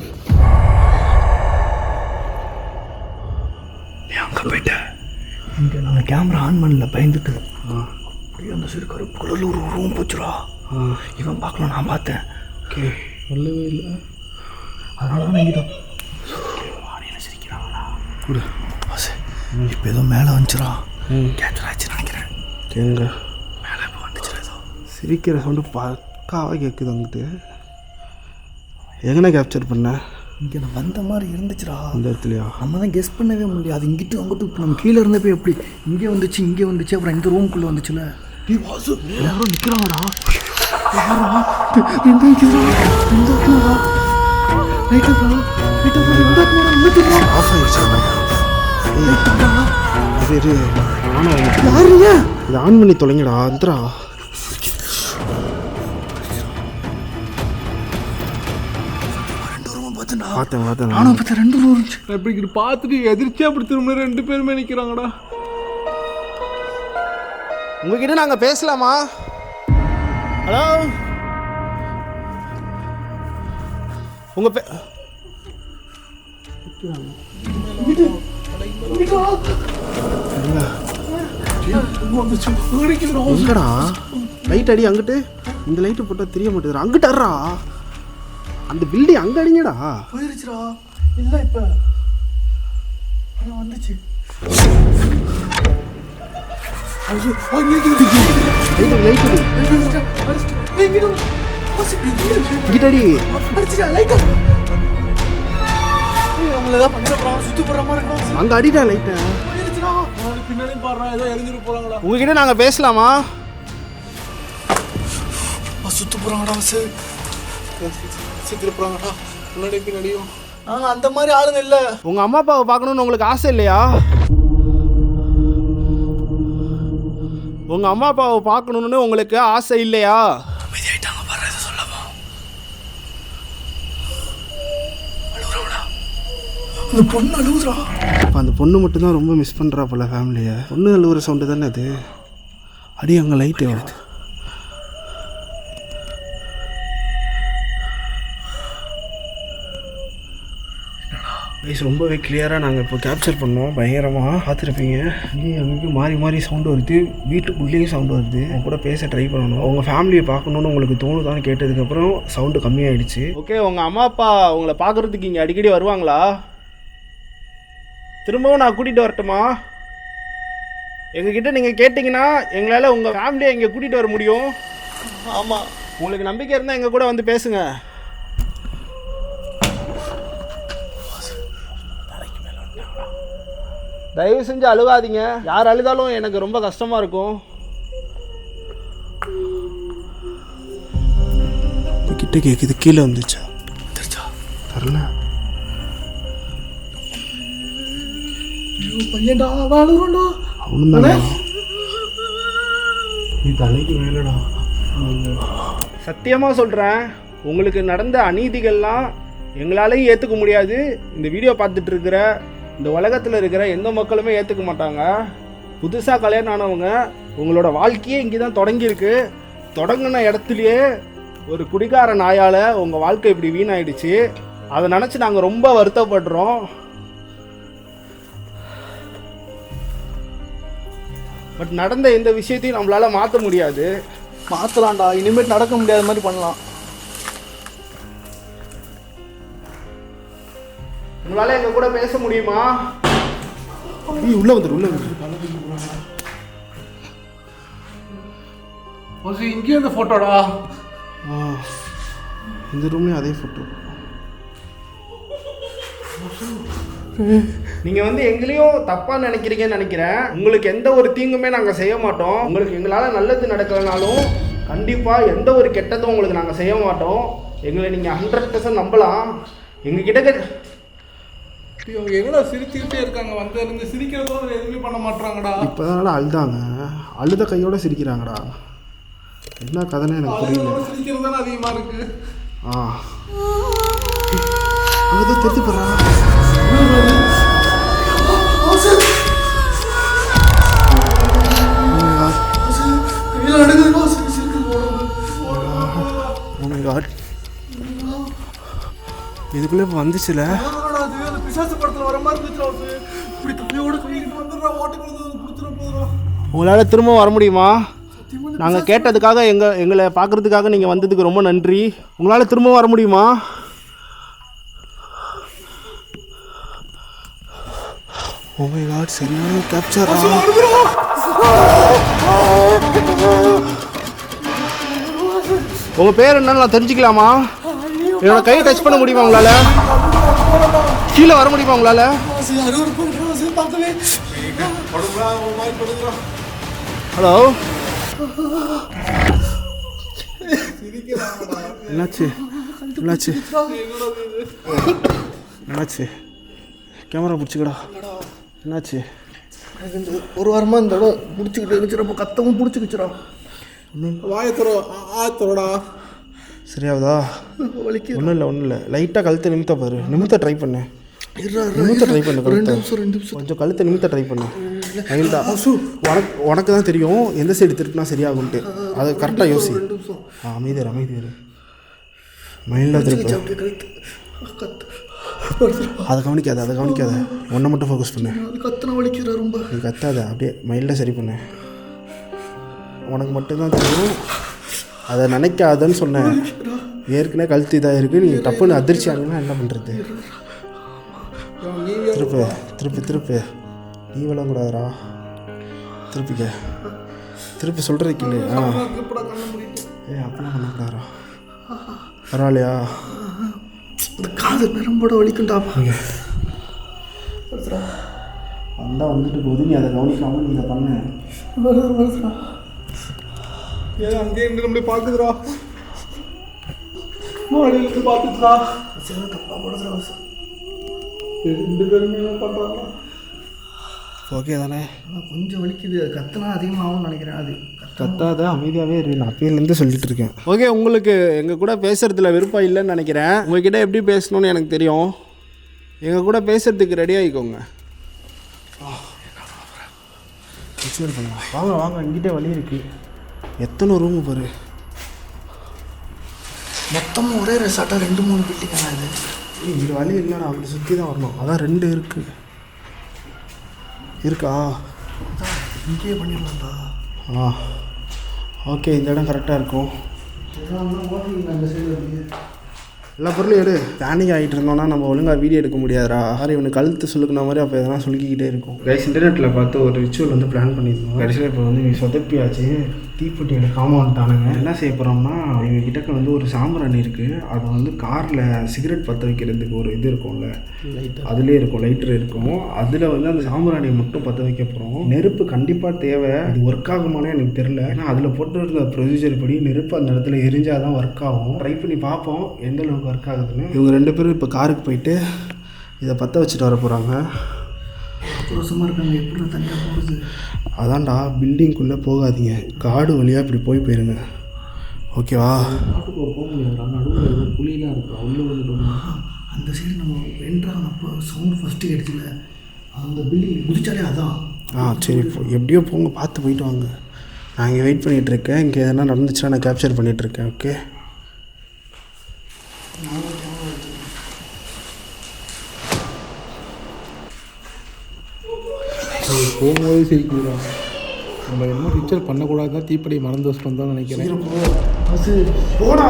அங்கே போயிட்டேன். இங்கே நாங்கள் கேமரா ஆன் பண்ணல, பயந்துட்டு அப்படியே அந்த சைடு கருப்பு கலரில் ஒரு உருவம் போச்சுடா. இவன் பார்க்கலாம், நான் பார்த்தேன். ஓகே, சொல்லவே இல்லை. அதனால தான் நினைக்கிறோம் வாடியில் சிரிக்கிறாங்களா கூட. இப்போ ஏதோ மேலே வந்துச்சுடா, கேப்சர் ஆச்சுன்னு நினைக்கிறேன். எங்க மேலே இப்போ வந்துச்சுடா ஏதோ சிரிக்கிற சவுண்டு பக்காவாக கேட்குது. அங்கிட்டு எங்கண்ணா கேப்சர் பண்ண? இங்கே நான் வந்த மாதிரி இருந்துச்சுடா அந்த இடத்துலையா? நம்ம தான் கெஸ் பண்ணவே முடியாது. அது இங்கிட்டு அங்கிட்டு இப்போ நம்ம கீழே இருந்தப்போ எப்படி இங்கே வந்துச்சு அப்புறம் இந்த ரூம்குள்ளே வந்துச்சுல. யாரும் நிற்கிறாங்கடா. ஆஃப் ஆயிடுச்சு. இது ஆன் பண்ணி தொலைங்கடா. அந்தரா பார்த்தேன். நானும் பார்த்தேன் 2 ரூம் இருந்துச்சு. இப்படி பார்த்துட்டு எதிர்த்து அப்படி திரும்ப 2 பேருமே நிற்கிறாங்கடா. உங்ககிட்ட நாங்கள் பேசலாமா? ஹலோ, உங்கள் எங்கடா லைட் அடி? அங்கிட்டு இந்த லைட்டு போட்டால் தெரிய மாட்டேங்குது. அங்கிட்டு அறா அந்த பில்டிங் அங்கே அடிங்கடா. போயிருச்சுடா. இல்லை இப்போ வந்துச்சு. கிட்டடி அங்க அடிடா லைட்டை. பின்னாடி பாடுறா, ஏதோ எரிஞ்சிட்டு போறாங்கடா. உங்ககிட்ட நாங்கள் பேசலாமா? சுத்து போகிறாங்கடா. சீக்கிரம் போறாங்கடா. முன்னாடி பின்னாடியும் அந்த மாதிரி ஆளுங்க இல்லை. உங்க அம்மா அப்பாவை பார்க்கணும்னு உங்களுக்கு ஆசை இல்லையா? உங்க அம்மா அப்பாவை பார்க்கணும்னு உங்களுக்கு ஆசை இல்லையா? அமைதியாயிட்டாங்க பாரு. இதை சொல்லமா அந்த பொண்ணு அழுகுறா. இப்போ அந்த பொண்ணு மட்டும்தான் ரொம்ப மிஸ் பண்ணுறா போல ஃபேமிலியை. பொண்ணு அழுகுற சவுண்டு தானே அது. அடி அங்கே லைட்டு வருது. கைஸ் ரொம்பவே கிளியராக நாங்கள் இப்போ கேப்சர் பண்ணோம். பயங்கரமாக பார்த்துருப்பீங்க. இங்கேயும் அங்கேயும் மாறி மாறி சவுண்டு வருது. வீட்டுக்குள்ளேயும் சவுண்டு வருது. அவங்க கூட பேச ட்ரை பண்ணணும். அவங்க ஃபேமிலியை பார்க்கணுன்னு உங்களுக்கு தோணுதான்னு கேட்டதுக்கப்புறம் சவுண்டு கம்மியாயிடுச்சு. ஓகே, உங்கள் அம்மா அப்பா உங்களை பார்க்குறதுக்கு இங்கே அடிக்கடி வருவாங்களா? திரும்பவும் நான் கூட்டிகிட்டு வரட்டுமா? எங்ககிட்ட நீங்கள் கேட்டிங்கன்னா எங்களால் உங்கள் ஃபேமிலியை இங்கே கூட்டிகிட்டு வர முடியும். ஆமாம், உங்களுக்கு நம்பிக்கை இருந்தால் எங்கள் கூட வந்து பேசுங்க. தயவு செஞ்சு அழுகாதீங்க. யார் அழுதாலும் எனக்கு ரொம்ப கஷ்டமாக இருக்கும். கிட்ட கேட்குது. கீழே வந்துச்சா? தரல. பையன்டா, அழுகுறா. அவனும் தானே. நீ தலைக்கு மேலடா. சத்தியமாக சொல்கிறேன், உங்களுக்கு நடந்த அநீதிகள்லாம் எங்களாலையும் ஏற்றுக்க முடியாது. இந்த வீடியோ பார்த்துட்டு இருக்கிற இந்த உலகத்தில் இருக்கிற எந்த மக்களுமே ஏற்றுக்க மாட்டாங்க. புதுசாக கல்யாணம் ஆனவங்க உங்களோட வாழ்க்கையே இங்கே தான் தொடங்கியிருக்கு. தொடங்கின இடத்துலையே ஒரு குடிகார நாயால் உங்கள் வாழ்க்கை இப்படி வீணாயிடுச்சு. அதை நினச்சி நாங்கள் ரொம்ப வருத்தப்படுறோம். பட் நடந்த எந்த விஷயத்தையும் நம்மளால் மாற்ற முடியாது. மாற்றலாம்டா, இனிமேல் நடக்க முடியாத மாதிரி பண்ணலாம். உங்களால் எங்கள் கூட பேச முடியுமா? நீ உள்ளே வந்துடு. இங்கேயும் இந்த ஃபோட்டோடா. இந்த ரூம்லேயும் அதே ஃபோட்டோ. நீங்கள் வந்து எங்களையும் தப்பாக நினைக்கிறீங்கன்னு நினைக்கிறேன். உங்களுக்கு எந்த ஒரு தீங்குமே நாங்கள் செய்ய மாட்டோம். உங்களுக்கு எங்களால் நல்லது நடக்கலனாலும் கண்டிப்பாக எந்த ஒரு கெட்டதும் உங்களுக்கு நாங்கள் செய்ய மாட்டோம். எங்களை நீங்கள் 100% நம்பலாம். எங்ககிட்ட இவங்க என்னடா சிரிச்சுக்கிட்டே இருக்காங்க, வந்ததுலேருந்து சிரிக்கிறதோ எதுவுமே பண்ண மாட்டாங்கடா. இப்போதானடா அழுதாங்க, அழுத கையோட சிரிக்கிறாங்கடா. என்ன கதைன்னு எனக்கு புரியல. சிரிக்கிறது தானே அதிகமாக இருக்கு. அங்கே தெரிஞ்சு போகிறா. இதுக்குள்ளே இப்போ வந்துச்சுல. உங்களால் திரும்ப வர முடியுமா? நாங்கள் கேட்டதுக்காக எங்களை பார்க்குறதுக்காக நீங்கள் வந்ததுக்கு ரொம்ப நன்றி. உங்களால் திரும்ப வர முடியுமா? ஓ மை காட், சரியான கேப்சரா. உங்கள் பேர் என்னன்னு நான் தெரிஞ்சுக்கலாமா? என்னோட கையை டச் பண்ண முடியுமா உங்களால்? கீழே வர முடியுமா உங்களால்? ஹலோ, என்னாச்சு? கேமரா பிடிச்சிக்கடா. என்னாச்சு? ஒரு வாரமாக இந்த இடம் பிடிச்சிக்கிட்டு இருந்துச்சு, கத்தவும் பிடிச்சிக்கிச்சுடா. வாயத்தரோடா. சரியாவதா? வலிக்கு. ஒன்றும் இல்லை. லைட்டாக கழுத்தை நிமித்த பாரு. ட்ரை பண்ணு. கொஞ்சம் கழுத்தை நிமித்த ட்ரை பண்ணு. உனக்கு தான் தெரியும் எந்த சைடு திருப்பினா சரியாகும்ட்டு. அது கரெக்டாக யோசி. அமைதியார். மைண்டில் திருப்பி. அதை கவனிக்காத. ஒன்றை மட்டும் ஃபோக்கஸ் பண்ணு. நீ கத்தாத, அப்படியே மைண்டில் சரி பண்ணு. உனக்கு மட்டும்தான் தெரியும், அதை நினைக்காதன்னு சொன்னேன். ஏற்கனவே கழுத்து இதாக இருக்குது. நீ டப்புன்னு அதிர்ச்சி ஆகுனா என்ன பண்ணுறது? திருப்பு. நீ விளங்கக்கூடாதுரா. திருப்பி சொல்கிறதுக்கு இல்லை. அப்படிலாம் பண்ணக்கூடாதுரா. பரவாயில்லையா? இந்த காது நரம்போட வலிக்குண்டா. வந்தால் வந்துட்டு போகுது, நீ அதை கவனிக்காமல் நீ இதை பண்ண. வருதுடா. ஏன் அங்கேயே இருந்து நம்மளே பார்க்குதுடா. மாடியிலிருந்து பார்த்துச்சுடா. தப்பா போடுதுடா. 2 பேருமே பண்ணுறாங்களா? ஓகே தானே? கொஞ்சம் வலிக்குது. கத்தனா அதிகமாகும்னு நினைக்கிறேன். அது கத்தாத, அமைதியாகவே இரு. நான் அப்பையிலேருந்து சொல்லிட்டு இருக்கேன். ஓகே, உங்களுக்கு எங்கள் கூட பேசுகிறதுல விருப்பம் இல்லைன்னு நினைக்கிறேன். உங்ககிட்ட எப்படி பேசணும்னு எனக்கு தெரியும். எங்கள் கூட பேசுகிறதுக்கு ரெடி ஆகிக்கோங்க. வாங்க, இங்கிட்டே வழி இருக்குது. எத்தனை ரூமு பாரு. மொத்தமாக ஒரே ரெசார்ட்டாக 2-3 பில்டிங்காக இது. இங்கே வழி இல்லைடா, அப்படி சுற்றி தான் வரணும். அதான் 2 இருக்கா? இங்கேயே பண்ணிடலாம்டா. ஓகே, இந்த இடம் கரெக்டாக இருக்கும். அந்த சைடு எல்லா பொருளும் எடு. பேனிக் ஆகிட்டு இருந்தோம்னா நம்ம ஒழுங்காக வீடியோ எடுக்க முடியாதுடா. மாதிரி இவனுக்கு கழுத்து சொல்லுக்கிற மாதிரி அப்போ எதனா சொல்லிக்கிட்டே இருக்கும். கைஸ், இன்டர்நெட்டில் பார்த்து ஒரு ரிச்சுவல் வந்து பிளான் பண்ணியிருந்தோம். கடைசியில் இப்போ வந்து சொதப்பியாச்சு. தீப்பெட்டி எடுக்காமல் வந்துட்டானுங்க. என்ன செய்ய போகிறோம்னா, எங்கள் கிட்டக்க வந்து ஒரு சாம்பிராணி இருக்குது. அதை வந்து காரில் சிகரெட் பற்ற வைக்கிறதுக்கு ஒரு இது இருக்கும்ல, அதுலேயே இருக்கும், லைட்டர் இருக்கும். அதில் வந்து அந்த சாம்பிராணியை மட்டும் பற்ற வைக்க போகிறோம். நெருப்பு கண்டிப்பாக தேவை. இது ஒர்க் ஆகுமானே எனக்கு தெரில. ஏன்னா அதில் போட்டு இருந்த ப்ரொசீஜர் படி நெருப்பு அந்த இடத்துல எரிஞ்சால் தான் ஒர்க் ஆகும். ட்ரை பண்ணி பார்ப்போம் எந்த அளவுக்கு ஒர்க் ஆகுதுன்னு. இவங்க 2 பேரும் இப்போ காருக்கு போயிட்டு இதை பற்ற வச்சுட்டு வர போகிறாங்க. ரோசமாக இருக்காங்க. எப்படி தனியாக போகுது? அதான்டா பில்டிங்குள்ளே போகாதீங்க, காடு வழியாக இப்படி போயிருங்க, ஓகேவா? காட்டுக்குள்ள போக முடியாதுடா, நடுவில் ஏதோ புலியெலாம் இருக்கா, உள்ளே வந்துட்டோம். அந்த சைடு நம்ம என்ட்ரானப்போ சவுண்டு ஃபஸ்ட்டு எடுத்துல அந்த பில்டிங் குதிச்சாலே அதான். சரி, எப்படியோ போங்க, பார்த்து போயிட்டு வாங்க. நான் இங்கே வெயிட் பண்ணிகிட்ருக்கேன். இங்கே எதனா நடந்துச்சுன்னா நான் கேப்சர் பண்ணிகிட்ருக்கேன். ஓகே, போகும்போது சிரிக்கிறோம். நம்ம என்ன பிக்சர் பண்ணக்கூடாதுதான் தீப்படி மறந்து வச்சுட்டு வந்தோம்னு நினைக்கிறேன். அது போடா,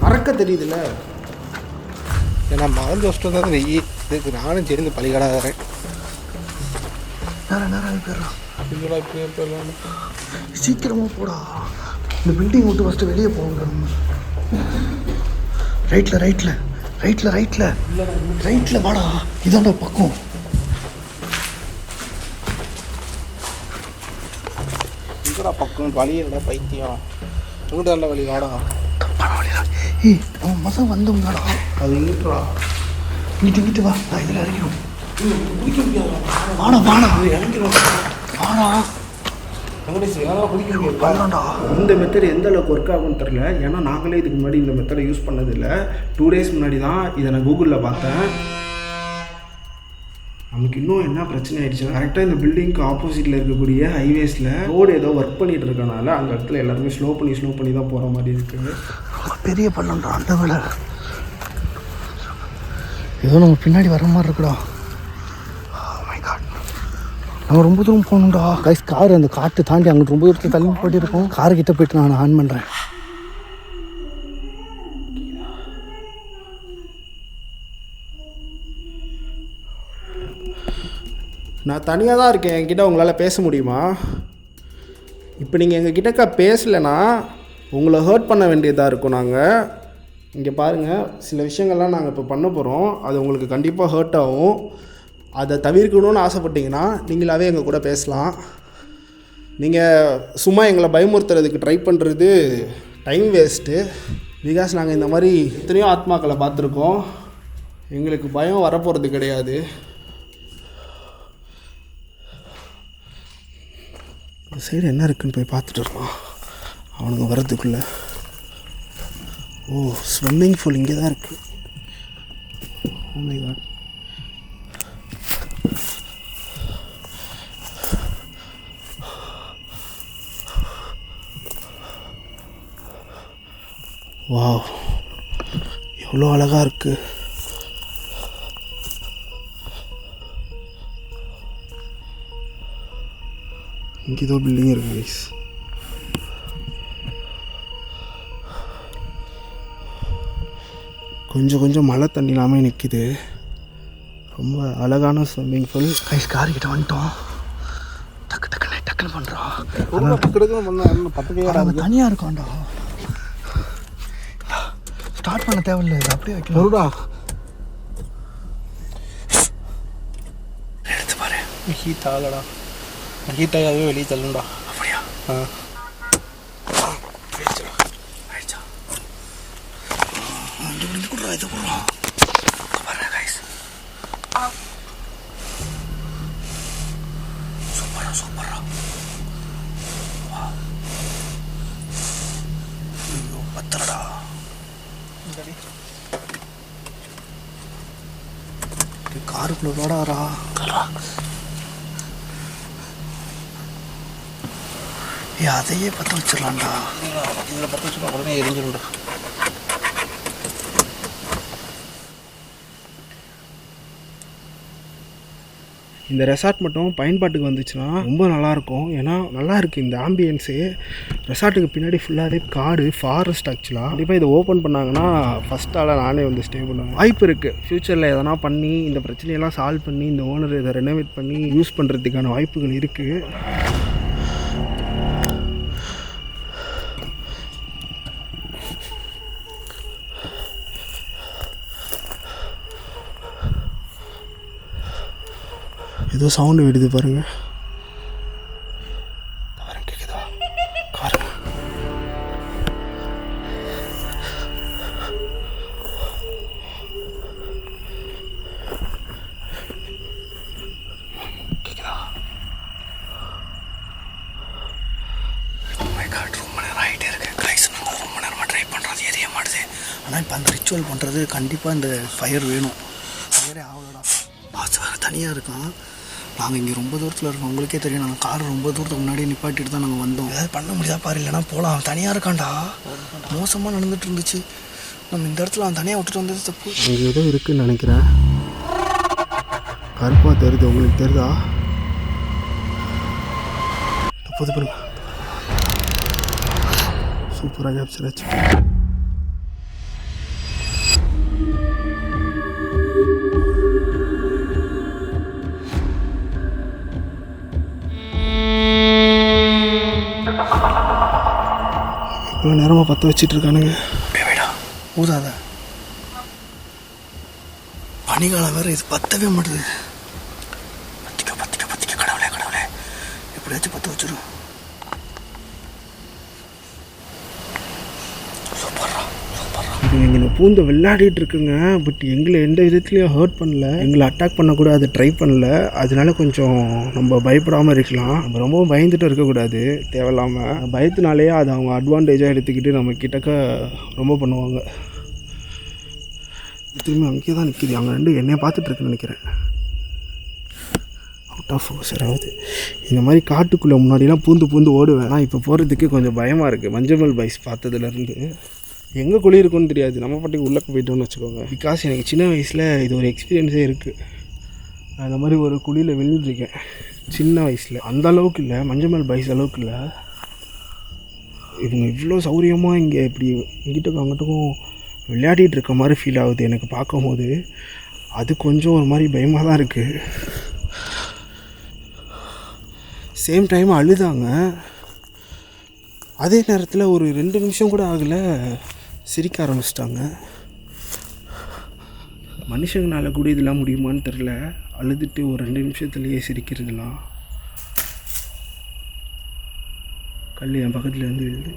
மறக்க தெரியுதுல்ல. ஏன்னா மறந்து வச்சுட்டு வந்தால் வெயி இதுக்கு நானும் சேர்ந்து பழிகடாகிறேன். நேரம் போயிடலாம், போயிடலாம். சீக்கிரமாக போடா. இந்த பில்டிங் விட்டு ஃபஸ்ட்டு வெளியே போங்க. ரைட்டில் வாடா, இதாண்டா பக்கம். பக்கம் வழி இல்லைடா பைத்தியம், இங்கிட்ட நல்ல வழி வாடா. ஏய், அவன் மசம் வந்தோம்னாடா, அது இங்கிட்டுடா, இங்கிட்டு வா, நான் இதில் இறங்கிடும். குடிக்க முடியாது, வாடா இறங்கிடும், வாடா. இந்த மெத்தட் எந்த அளவுக்கு ஒர்க் ஆகும்னு தெரில, ஏன்னா நாங்களே இதுக்கு முன்னாடி இந்த மெத்தடை யூஸ் பண்ணதில்லை. 2 days முன்னாடி தான் இதை நான் கூகுளில் பார்த்தேன். நமக்கு இன்னும் என்ன பிரச்சனை ஆயிடுச்சுன்னா, கரெக்டாக இந்த பில்டிங்க்கு ஆப்போசிட்டில் இருக்கக்கூடிய ஹைவேஸில் ரோடு ஏதோ ஒர்க் பண்ணிகிட்டு இருக்கனால அந்த இடத்துல எல்லாருமே ஸ்லோ பண்ணி தான் போகிற மாதிரி இருக்குது. பெரிய பள்ளம்டா, அந்த வேலை ஏதோ நம்ம பின்னாடி வர மாதிரி இருக்குடா. நம்ம ரொம்ப தூரம் போகணும்டா கைஸ். கார் அந்த காட்டு தாண்டி அங்கிட்டு ரொம்ப தூரத்தில் தள்ளி போயிட்டு இருக்கோம். கார்கிட்ட போயிட்டு நான் ஆன் பண்ணுறேன். நான் தனியாக தான் இருக்கேன், என்கிட்ட உங்களால் பேச முடியுமா? இப்போ நீங்கள் எங்கள் கிட்டக்கா பேசலைன்னா உங்களை ஹர்ட் பண்ண வேண்டியதாக இருக்கும். நாங்கள் இங்கே பாருங்கள், சில விஷயங்கள்லாம் நாங்கள் இப்போ பண்ண போகிறோம், அது உங்களுக்கு கண்டிப்பாக ஹர்ட் ஆகும். அதை தவிர்க்கணும்னு ஆசைப்பட்டீங்கன்னா நீங்களாவே எங்கள் கூட பேசலாம். நீங்கள் சும்மா எங்களை பயமுறுத்துறதுக்கு ட்ரை பண்ணுறது டைம் வேஸ்ட்டு. பிகாஸ் நாங்கள் இந்த மாதிரி எத்தனையோ ஆத்மாக்களை பார்த்துருக்கோம், எங்களுக்கு பயம் வரப்போகிறது கிடையாது. இந்த சைடு என்ன இருக்குன்னு போய் பார்த்துட்டு இருக்கோம் அவனுங்க வர்றதுக்குள்ளே. ஓ, ஸ்விம்மிங் பூல் இங்கே தான் இருக்குது. ஓ மை காட். வாவ், எவ்வளோ அழகாக இருக்குது. இங்கே ஏதோ பில்டிங் இருக்குது கைஸ். கொஞ்சம் மழை தண்ணி இல்லாமல் நிற்கிது. ரொம்ப அழகான ஸ்விம்மிங் பூல் கைஸ். கார்கிட்ட வந்துட்டோம். டக்குன்னு பண்ணுறோம். தனியாக இருக்கோம்டா, ஸ்டார்ட் பண்ண தேவையில்லை, இது அப்படியே வைக்கலாம். எடுத்து பாரு, ஹீட் ஆகலடா, ஹீட் ஆகாதவே வெளியே தள்ளுண்டா. அப்படியா? இது போடுறோம். பாருங்க கைஸ், சூப்பரா. பத்திரடா. காருக்குள்ள வாடாரா. அதையே பற்ற வச்சிடலாம்டா. இதில் பற்ற வச்சுருக்கோம், உடனே எரிஞ்சிடும்டா. இந்த ரெசார்ட் மட்டும் பயன்பாட்டுக்கு வந்துச்சுன்னா ரொம்ப நல்லாயிருக்கும். ஏன்னா நல்லா இருக்குது இந்த ஆம்பியன்ஸு. ரெசார்ட்டுக்கு பின்னாடி ஃபுல்லாகவே காடு, ஃபாரஸ்ட். ஆக்சுவலாக கண்டிப்பாக இதை ஓப்பன் பண்ணாங்கன்னா ஃபஸ்ட்டால் நானே வந்து ஸ்டே பண்ணுவேன். வாய்ப்பு இருக்குது ஃப்யூச்சரில் எதனா பண்ணி இந்த பிரச்சனையெல்லாம் சால்வ் பண்ணி இந்த ஓனர் இதை ரெனோவேட் பண்ணி யூஸ் பண்ணுறதுக்கான வாய்ப்புகள் இருக்குது. ஏதோ சவுண்டு விடுது பாருங்க. கேக்குதா? பாருங்க. கேக்குதா? ஆனால் இப்போ அந்த ரிச்சுவல் பண்ணுறது கண்டிப்பாக இந்த ஃபயர் வேணும். ஃபயரே ஆகலடா. பாஸ் வேறு தனியாக இருக்கான். நாங்கள் இங்கே ரொம்ப தூரத்தில் இருக்கோம், உங்களுக்கே தெரியும். நாங்கள் கார் ரொம்ப தூரத்துக்கு முன்னாடியே நிப்பாட்டிட்டு தான் நாங்கள் வந்தோம். ஏதாவது பண்ண முடியாதா பாரு, இல்லைனா போகலாம். அவன் தனியாக இருக்கான்டா. மோசமாக நடந்துட்டு இருந்துச்சு. நம்ம இந்த இடத்துல அவன் தனியாக விட்டுட்டு வந்தது தப்பு. அங்கே ஏதோ இருக்குன்னு நினைக்கிறேன். கருப்பாக தெரியுது, உங்களுக்கு தெரியுதா? புது பாருங்க, சூப்பராக கேப்சர் ஆச்சு. இவ்வளோ நேரமாக பற்ற வச்சிட்டு இருக்கானுங்க. வேடா ஊதாத, பனிகாலம் வேறு, இது பற்றவே மாட்டுது. பத்திக்க பத்திக்க பத்திக்க, கடவுளே கடவுளே, எப்படியாச்சும் பற்ற வச்சிடும். இது எங்களை பூந்து விளையாடிட்டு இருக்குங்க. பட் எங்களை எந்த விதத்துலையும் ஹர்ட் பண்ணல, எங்களை அட்டாக் பண்ணக்கூட அது ட்ரை பண்ணல. அதனால கொஞ்சம் நம்ம பயப்படாமல் இருக்கலாம். நம்ம ரொம்ப பயந்துட்டு இருக்கக்கூடாது தேவையில்லாமல். பயத்தினாலேயே அதை அவங்க அட்வான்டேஜாக எடுத்துக்கிட்டு நம்ம கிட்டக்க ரொம்ப பண்ணுவாங்க. திரும்பி அங்கேயே தான் நிற்கிது. அவங்க ரெண்டு என்னையை பார்த்துட்டு இருக்குன்னு நினைக்கிறேன். அவுட் ஆஃப் ஃபோக்கஸ் ஆகுது. இந்த மாதிரி காட்டுக்குள்ளே முன்னாடிலாம் பூந்து பூந்து ஓடுவேன். ஆனால் இப்போ போகிறதுக்கு கொஞ்சம் பயமாக இருக்குது. மஞ்சள் பைஸ் பார்த்ததுலேருந்து எங்கே குழி இருக்குன்னு தெரியாது. நம்ம பாட்டுக்கு உள்ளே போய்ட்டோன்னு வச்சுக்கோங்க. பிகாஸ் எனக்கு சின்ன வயசில் இது ஒரு எக்ஸ்பீரியன்ஸே இருக்குது. நான் இந்த மாதிரி ஒரு குழியில் விழுந்துருக்கேன் சின்ன வயசில். அந்த அளவுக்கு இல்லை, மஞ்சள் பைஸ் அளவுக்கு இல்லை. இவங்க இவ்வளோ சௌரியமாக இங்கே இப்படி இங்கிட்டுக்கும் அங்கிட்டுக்கும் விளையாடிட்டு இருக்க மாதிரி ஃபீல் ஆகுது எனக்கு பார்க்கும்போது. அது கொஞ்சம் ஒரு மாதிரி பயமாக தான் இருக்குது. சேம் டைம் அழுதாங்க. அதே நேரத்தில் ஒரு 2 நிமிஷம் கூட ஆகலை, சிரிக்க ஆரம்பிச்சிட்டாங்க. மனுஷங்களால் கூட இதெல்லாம் முடியுமான்னு தெரில. அழுதுட்டு ஒரு 2 நிமிஷத்துலேயே சிரிக்கிறதுலாம். கல் என் பக்கத்தில் இருந்து விழுது.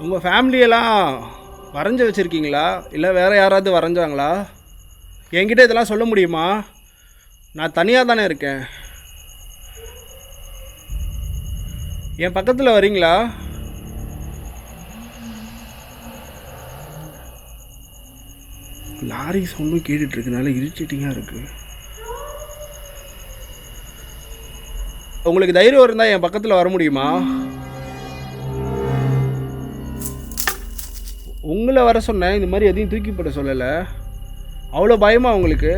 உங்கள் ஃபேமிலியெல்லாம் வரைஞ்சி வச்சுருக்கீங்களா, இல்லை வேறு யாராவது வரைஞ்சாங்களா? என்கிட்ட இதெல்லாம் சொல்ல முடியுமா? நான் தனியாக தானே இருக்கேன். என் பக்கத்தில் வரீங்களா? லாரி சவுண்டும் கேட்டுட்ருக்கனால இரிட்டேட்டிங்காக இருக்குது. உங்களுக்கு தைரியம் இருந்தால் என் பக்கத்தில் வர முடியுமா? உங்களை வர சொன்னேன், இந்த மாதிரி எதையும் தூக்கி போட சொல்லலை. அவ்வளோ பயமா உங்களுக்கு?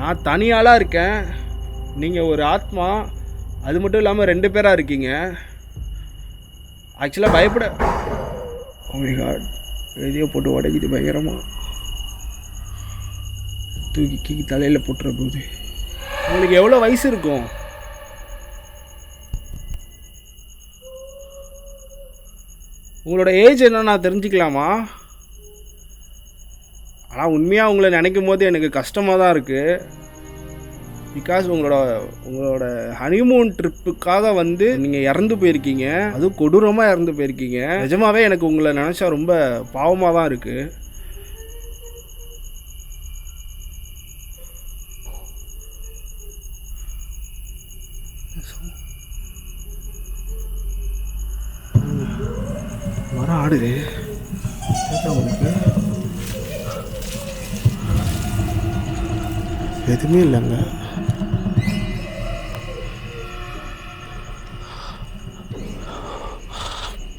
நான் தனியாளாக இருக்கேன், நீங்கள் ஒரு ஆத்மா. அது மட்டும் இல்லாமல் 2 பேராக இருக்கீங்க. ஆக்சுவலாக பயப்பட ஓ மை காட், எதையோ போட்டு உடைக்கிது பயங்கரமாக. தூக்கி தலையில் போட்டுற போகுது. உங்களுக்கு எவ்வளோ வயசு இருக்கும்? உங்களோட ஏஜ் என்ன நான் தெரிஞ்சுக்கலாமா? ஆனால் உண்மையாக உங்களை நினைக்கும் போது எனக்கு கஷ்டமாக தான் இருக்குது. பிகாஸ் உங்களோட ஹனிமூன் ட்ரிப்புக்காக வந்து நீங்கள் இறந்து போயிருக்கீங்க. அதுவும் கொடூரமாக இறந்து போயிருக்கீங்க. நிஜமாவே எனக்கு உங்களை நினச்சா ரொம்ப பாவமாக தான் இருக்குது. மரம் ஆடுது. உங்களுக்கு எதுவுமே இல்லைங்க.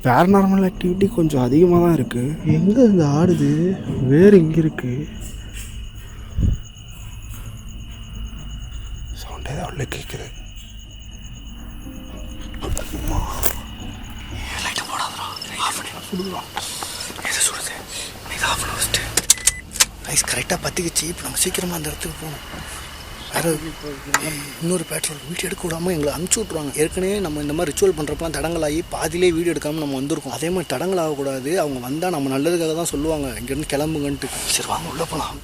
பேரநார்மல் ஆக்டிவிட்டி கொஞ்சம் அதிகமாக தான் இருக்குது. எங்கே இந்த ஆடுது? வேறு இங்கே இருக்குது. சவுண்ட் ஏதாவது உள்ள கேட்குது. ஐஸ் கரெக்டாக பற்றிக்கிச்சு. இப்போ நம்ம சீக்கிரமாக அந்த இடத்துக்கு போகணும். வேறு இன்னொரு பேட்ரோல் வீடியோ எடுக்க விடாமல் எங்களை அனுப்பிச்சி விட்ருவாங்க. ஏற்கனவே நம்ம இந்த மாதிரி ரிச்சுவல் பண்ணுறப்பலாம் தடங்களாகி பாதியிலே வீடியோ எடுக்காமல் நம்ம வந்திருக்கோம். அதே மாதிரி தடங்கள் ஆகக்கூடாது. அவங்க வந்தால் நம்ம நல்லதுக்காக தான் சொல்லுவாங்க, இங்கேருந்து கிளம்புங்கன்ட்டு. சரி வாங்க உள்ளே போகலாம்.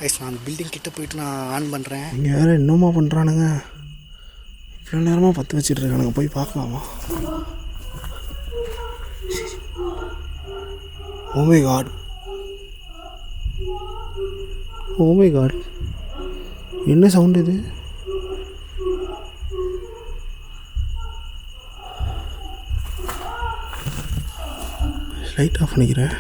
ஐஸ் நான் அந்த பில்டிங் கிட்டே போயிட்டு நான் ஆன் பண்ணுறேன். இங்கே வேறு இன்னுமா பண்ணுறானுங்க? இவ்வளோ நேரமாக பற்ற வச்சிட்ருக்கானுங்க. போய் பார்க்கலாமா? Oh my God, oh my God, என்ன சவுண்ட் இது? லைட் ஆஃப் பண்ணிக்கிறேன்.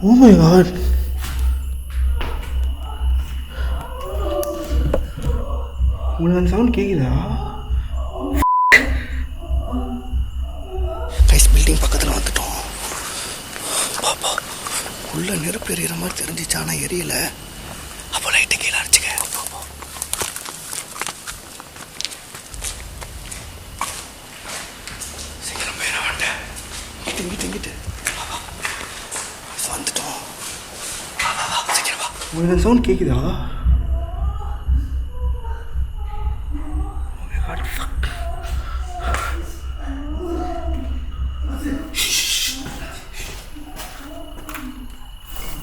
Oh my god. உங்களுக்கு அந்த சவுண்ட் கேட்குதா? கைஸ் பில்டிங் பக்கத்தில் வந்துட்டோம். பாப்பா உள்ள நெருப்பு எறிகிற மாதிரி தெரிஞ்சிச்சு, ஆனால் எரியலை. அப்போ லைட்டு கீழே அடிச்சுக்க. சீக்கிரம் போயிட மாட்டேன். இங்கிட்டு வந்துட்டோம். சீக்கிரம் வா. உங்களுக்கு அந்த சவுண்ட் கேட்குதா?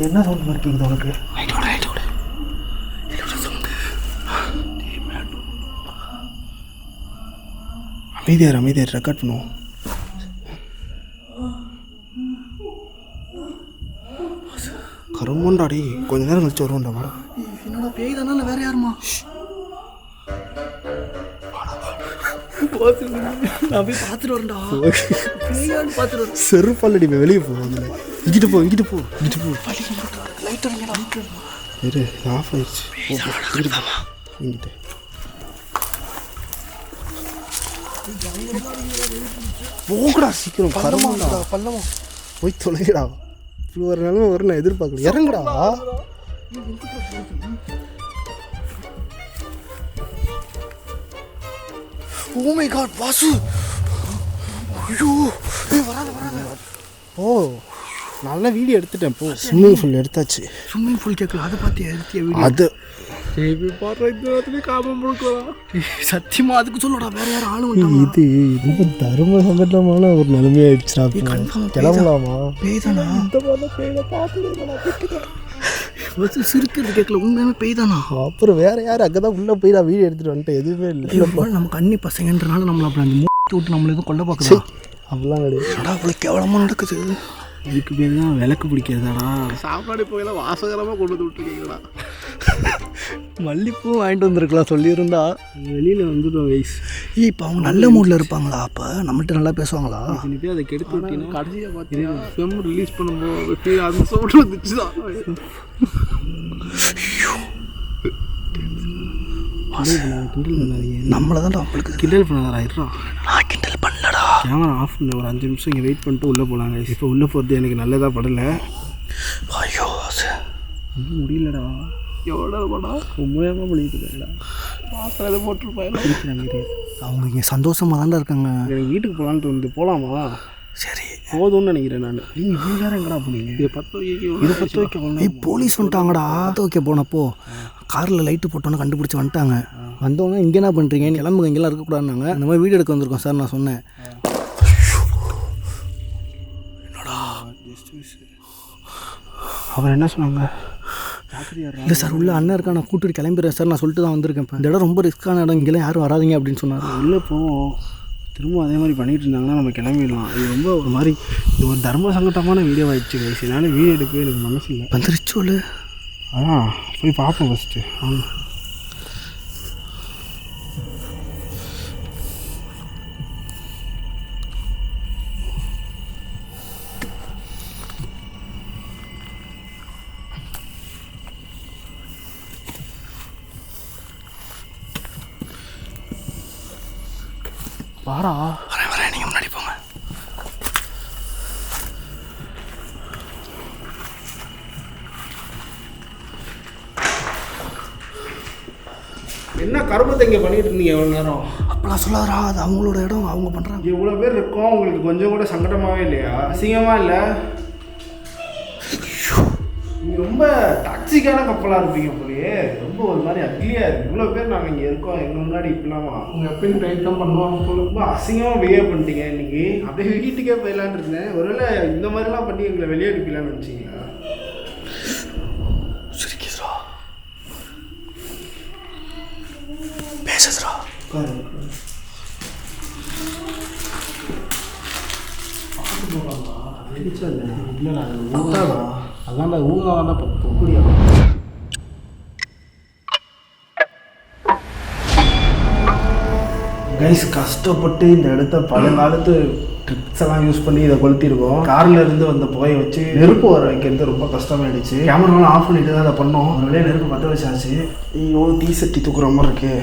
என்ன சவுண்ட் மாதிரி கேட்குது உனக்கு? அமைதியார் ரெக்கார்ட் பண்ணுவோம். கருமண்டாடி கொஞ்ச நேரம் கழிச்சு வருவோம்டா. மேடம் என்னோட பேய் தானே, இல்லை வேற யாருமா? நான் போய் பார்த்துட்டு வரேன்டா. பேயான்னு பார்த்துட்டு வரேன். செருப்பாலடி வெளியே போ. அதில் இங்கிட்டு போ. லைட் இறங்கடா. இரு ஆஃப் ஆயிடுச்சு. இங்கிட்டு போகடா சீக்கிரம். பல்லமா போய் தொலைங்கடா. இப்படி ஒரு நிலைமை வரும் நான் எதிர்பார்க்கல. இறங்குடா. Oh my god Vasu. ஐயோ வராத. ஓ நல்ல வீடியோ எடுத்துட்டேன். போ ஸ்விம்மிங் பூல் எடுத்தாச்சு. ஸ்விம்மிங் பூல் கேட்கல, அதை பார்த்து எடுத்திய வீடியோ. அது சத்தியமா அதுக்கு சொல்லடா, வேற யாரும் ஆளும். இது ரொம்ப தர்ம சங்கடமான ஒரு நிலைமையாயிடுச்சுடா. கிளம்பலாமா? பேய்தானா? சிரிக்கிறது கேட்கல, உண்மையுமே பேய்தானா? அப்புறம் வேற யார்? அங்கதான் உள்ள போய் நான் வீடியோ எடுத்துட்டு வந்துட்டேன். எதுவுமே இல்லை. நம்ம கண்ணி பசங்கன்றனால நம்மள அப்படி அந்த மூட்டி விட்டு நம்மள எதுவும் கொல்ல பார்க்குறோம். அப்படிலாம் கிடையாது. அவ்வளோ கேவலமாக நடக்குது. இதுக்கு பேர் தான் விளக்கு பிடிக்கிறதாடா. சாப்பாடு போயெல்லாம் வாசகரமாக கொண்டு வந்து விட்டுருக்கீங்களா? மல்லிப்பூ வாங்கிட்டு வந்திருக்கலாம் சொல்லியிருந்தா. வெளியில் வந்துட்டோம் வயசு. இப்போ அவங்க நல்ல மூடில் இருப்பாங்களா? அப்போ நம்மள்ட்ட நல்லா பேசுவாங்களா? போய் அதை கெடுத்து விட்டீங்கன்னா கடைசியாக பார்த்தீங்கன்னா ஃபிலிம் ரிலீஸ் பண்ணும்போது அந்த சவுண்ட் வந்துச்சு தான். நம்மளை தான் அவங்களுக்கு கிண்டல் பண்ணாதா? நான் கிண்டல் பண்ணலடா. கேமரா ஆஃப் பண்ண ஒரு 5 நிமிஷம் இங்கே வெயிட் பண்ணிட்டு உள்ளே போகலாங்க. இப்போ உள்ளே போகிறது எனக்கு நல்லதாக படலை. ஐயோ முடியலடா. எவ்வளோ படா உண்மையாக பண்ணிட்டுடா. பாத்திரம் எதை போட்டுருப்பாங்க. அவங்க இங்கே சந்தோஷமாக தான்டா இருக்காங்க. எனக்கு வீட்டுக்கு போகலான்ட்டு வந்து போகலாமா? சரி போதும்னு நினைக்கிறேன் நான். நீங்கள் இவ்வளோ நேரம் எங்கடா போனீங்க? இதை 10 வைக்க போகணும். போலீஸ் வந்துட்டாங்கடா. 10 வைக்க போனப்போ காரில் லைட்டு போட்டோன்னு கண்டுபிடிச்சி வந்துட்டாங்க. வந்தவொடனே இங்கே என்ன பண்ணுறீங்க, கிளம்புங்க, இங்கெல்லாம் இருக்கக்கூடாதுனாங்க. இந்த மாதிரி வீடியோ எடுக்க வந்திருக்கோம் சார் நான் சொன்னேன். என்னடா அவர் என்ன சொன்னாங்க? இல்லை சார் உள்ள அண்ணன் இருக்கா, நான் கூட்டிட்டு கிளம்பிடுறேன் சார் நான் சொல்லிட்டு தான் வந்திருக்கேன். இப்போ இந்த இடம் ரொம்ப ரிஸ்க்கான இடம், இங்கெல்லாம் யாரும் வராதிங்க அப்படின்னு சொன்னார். உள்ளே போவோம். திரும்ப அதே மாதிரி பண்ணிகிட்டு இருந்தாங்கன்னா நம்ம கிளம்பிடலாம். இது ரொம்ப ஒரு மாதிரி இது ஒரு தர்ம சங்கட்டமான வீடியோ ஆகிடுச்சு வயசு. என்னால் வீடியோ எடுக்கவே எனக்கு மனசு இல்லை. வந்துருச்சோல். அதான் போய் பார்ப்போம் ஃபஸ்ட்டு. ஆமாம் வாடா. வரேன் நீங்கள் முன்னாடி போங்க. என்ன கருமத்தை இங்கே பண்ணிட்டு இருந்தீங்க எவ்வளோ நேரம்? அப்பெல்லாம் சொல்லாதரா, அது அவங்களோட இடம், அவங்க பண்ணுறாங்க. இவ்வளோ பேர் இருக்கோம், உங்களுக்கு கொஞ்சம் கூட சங்கடமாகவே இல்லையா? அசிங்கமாக இல்லை? நீங்கள் ரொம்ப டாக்ஸிக்கான கப்பலாக இருப்பீங்க போலயே. ரொம்ப ஒரு மாதிரி அக்லியாக இருக்குது. இவ்வளோ பேர் நாங்கள் இங்கே இருக்கோம், எங்கள் முன்னாடி இப்படிலாமா? அவங்க எப்பயும் டைட் தான் பண்ணுவாங்க. ரொம்ப அசிங்கமாக பிஹேவ் பண்ணிட்டீங்க இன்றைக்கி. அப்படியே வீட்டுக்கே போயிடலான்னு இருந்தேன். ஒருவேளை இந்த மாதிரிலாம் பண்ணி எங்களை வெளியே அனுப்பிடலான்னு நினச்சிங்களா? பேசுதுடா. அதான் ஊங்க புரியா கைஸ் கஷ்டப்பட்டு இந்த இடத்த பழங்காலத்து ட்ரிக்ஸ் எல்லாம் யூஸ் பண்ணி இதை கொளுத்திருக்கோம். கார்ல இருந்து வந்த புகையை வச்சு நெருப்பு வர வைக்கிறது ரொம்ப கஷ்டமாயிடுச்சு. கேமராலாம் ஆஃப் பண்ணிட்டு தான் அதை பண்ணோம். ஒரு வழியாக நெருப்பு பற்ற வச்சாச்சு. ஐயோ தீ சட்டி தூக்குற மாதிரி இருக்கு.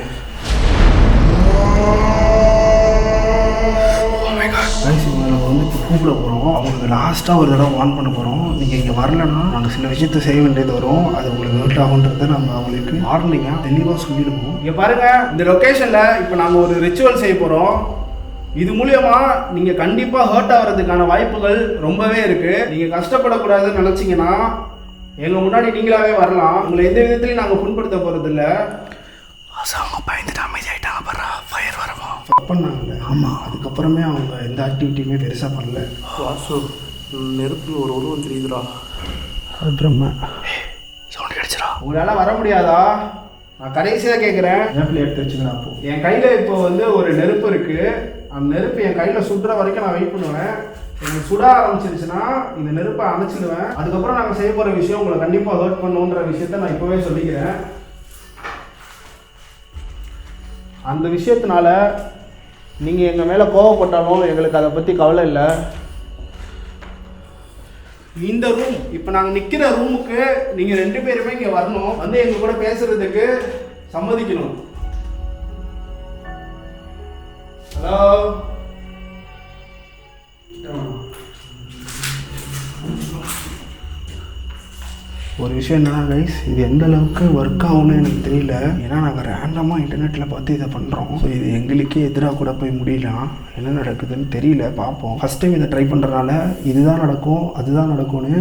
நம்ம வந்து இப்போ கூப்பிட போகிறோம். அவங்களுக்கு லாஸ்ட்டாக ஒரு தடவை வார்ன் பண்ண போகிறோம். நீங்கள் இங்கே வரலன்னா நாங்கள் சில விஷயத்தை செய்ய வேண்டியது வரும். அது உங்களுக்கு ஹர்ட் ஆகுன்றதை நம்ம அவங்களுக்கு வார்னிங்காக தெளிவாக சொல்லிடுவோம். இங்கே பாருங்கள், இந்த லொக்கேஷனில் இப்போ நாங்கள் ஒரு ரிச்சுவல் செய்ய போகிறோம். இது மூலியமா நீங்கள் கண்டிப்பாக ஹர்ட் ஆகிறதுக்கான வாய்ப்புகள் ரொம்பவே இருக்குது. நீங்கள் கஷ்டப்படக்கூடாதுன்னு நினச்சிங்கன்னா எங்கள் முன்னாடி நீங்களாவே வரலாம். உங்களை எந்த விதத்துலையும் நாங்கள் புண்படுத்த போகிறதில்ல. அவங்க பயந்துட்டு அமைதியாயிட்டாங்க. பாரு ஃபயர் வரவா பண்ணாங்கல்ல. ஆமாம், அதுக்கப்புறமே அவங்க எந்த ஆக்டிவிட்டியுமே பெருசாக பண்ணல. வாசு நெருப்பில் ஒரு உருவம் தெரியுதுடா. அது பிரம்ம சவுண்ட் கிடைச்சிடா. உங்களால் வர முடியாதா? நான் கடைசியாக கேட்குறேன். நெருப்பில் எடுத்து வச்சுக்கிறேன். அப்போ என் கையில் இப்போ வந்து ஒரு நெருப்பு இருக்குது. அந்த நெருப்பு என் கையில் சுடுற வரைக்கும் நான் வெயிட் பண்ணுவேன். எனக்கு சுட ஆரம்பிச்சிருச்சுன்னா இந்த நெருப்பை அணைச்சிடுவேன். அதுக்கப்புறம் நாங்கள் செய்ய போகிற விஷயம் உங்களை கண்டிப்பாக ஹர்ட் பண்ணுன்ற விஷயத்த நான் இப்போவே சொல்லிக்கிறேன். அந்த விஷயத்தினால நீங்கள் எங்கள் மேலே கோவப்பட்டாலும் எங்களுக்கு அதை பற்றி கவலை இல்லை. இந்த ரூம் இப்போ நாங்கள் நிற்கிற ரூமுக்கு நீங்கள் 2 பேருமே இங்கே வரணும். வந்து எங்கள் கூட பேசுகிறதுக்கு சம்மதிக்கணும். ஹலோ, ஒரு விஷயம் என்னன்னா கைஸ், இது எந்த அளவுக்கு ஒர்க் ஆகும்னு எனக்கு தெரியல. ஏன்னா நாங்கள் ரேண்டமாக இன்டர்நெட்டில் பார்த்து இதை பண்ணுறோம். ஸோ இது எங்களுக்கே எதிராக கூட போய் முடியலாம். என்ன நடக்குதுன்னு தெரியல, பார்ப்போம். ஃபஸ்ட் டைம் இதை ட்ரை பண்ணுறதுனால இதுதான் நடக்கும் அதுதான் நடக்கும்னு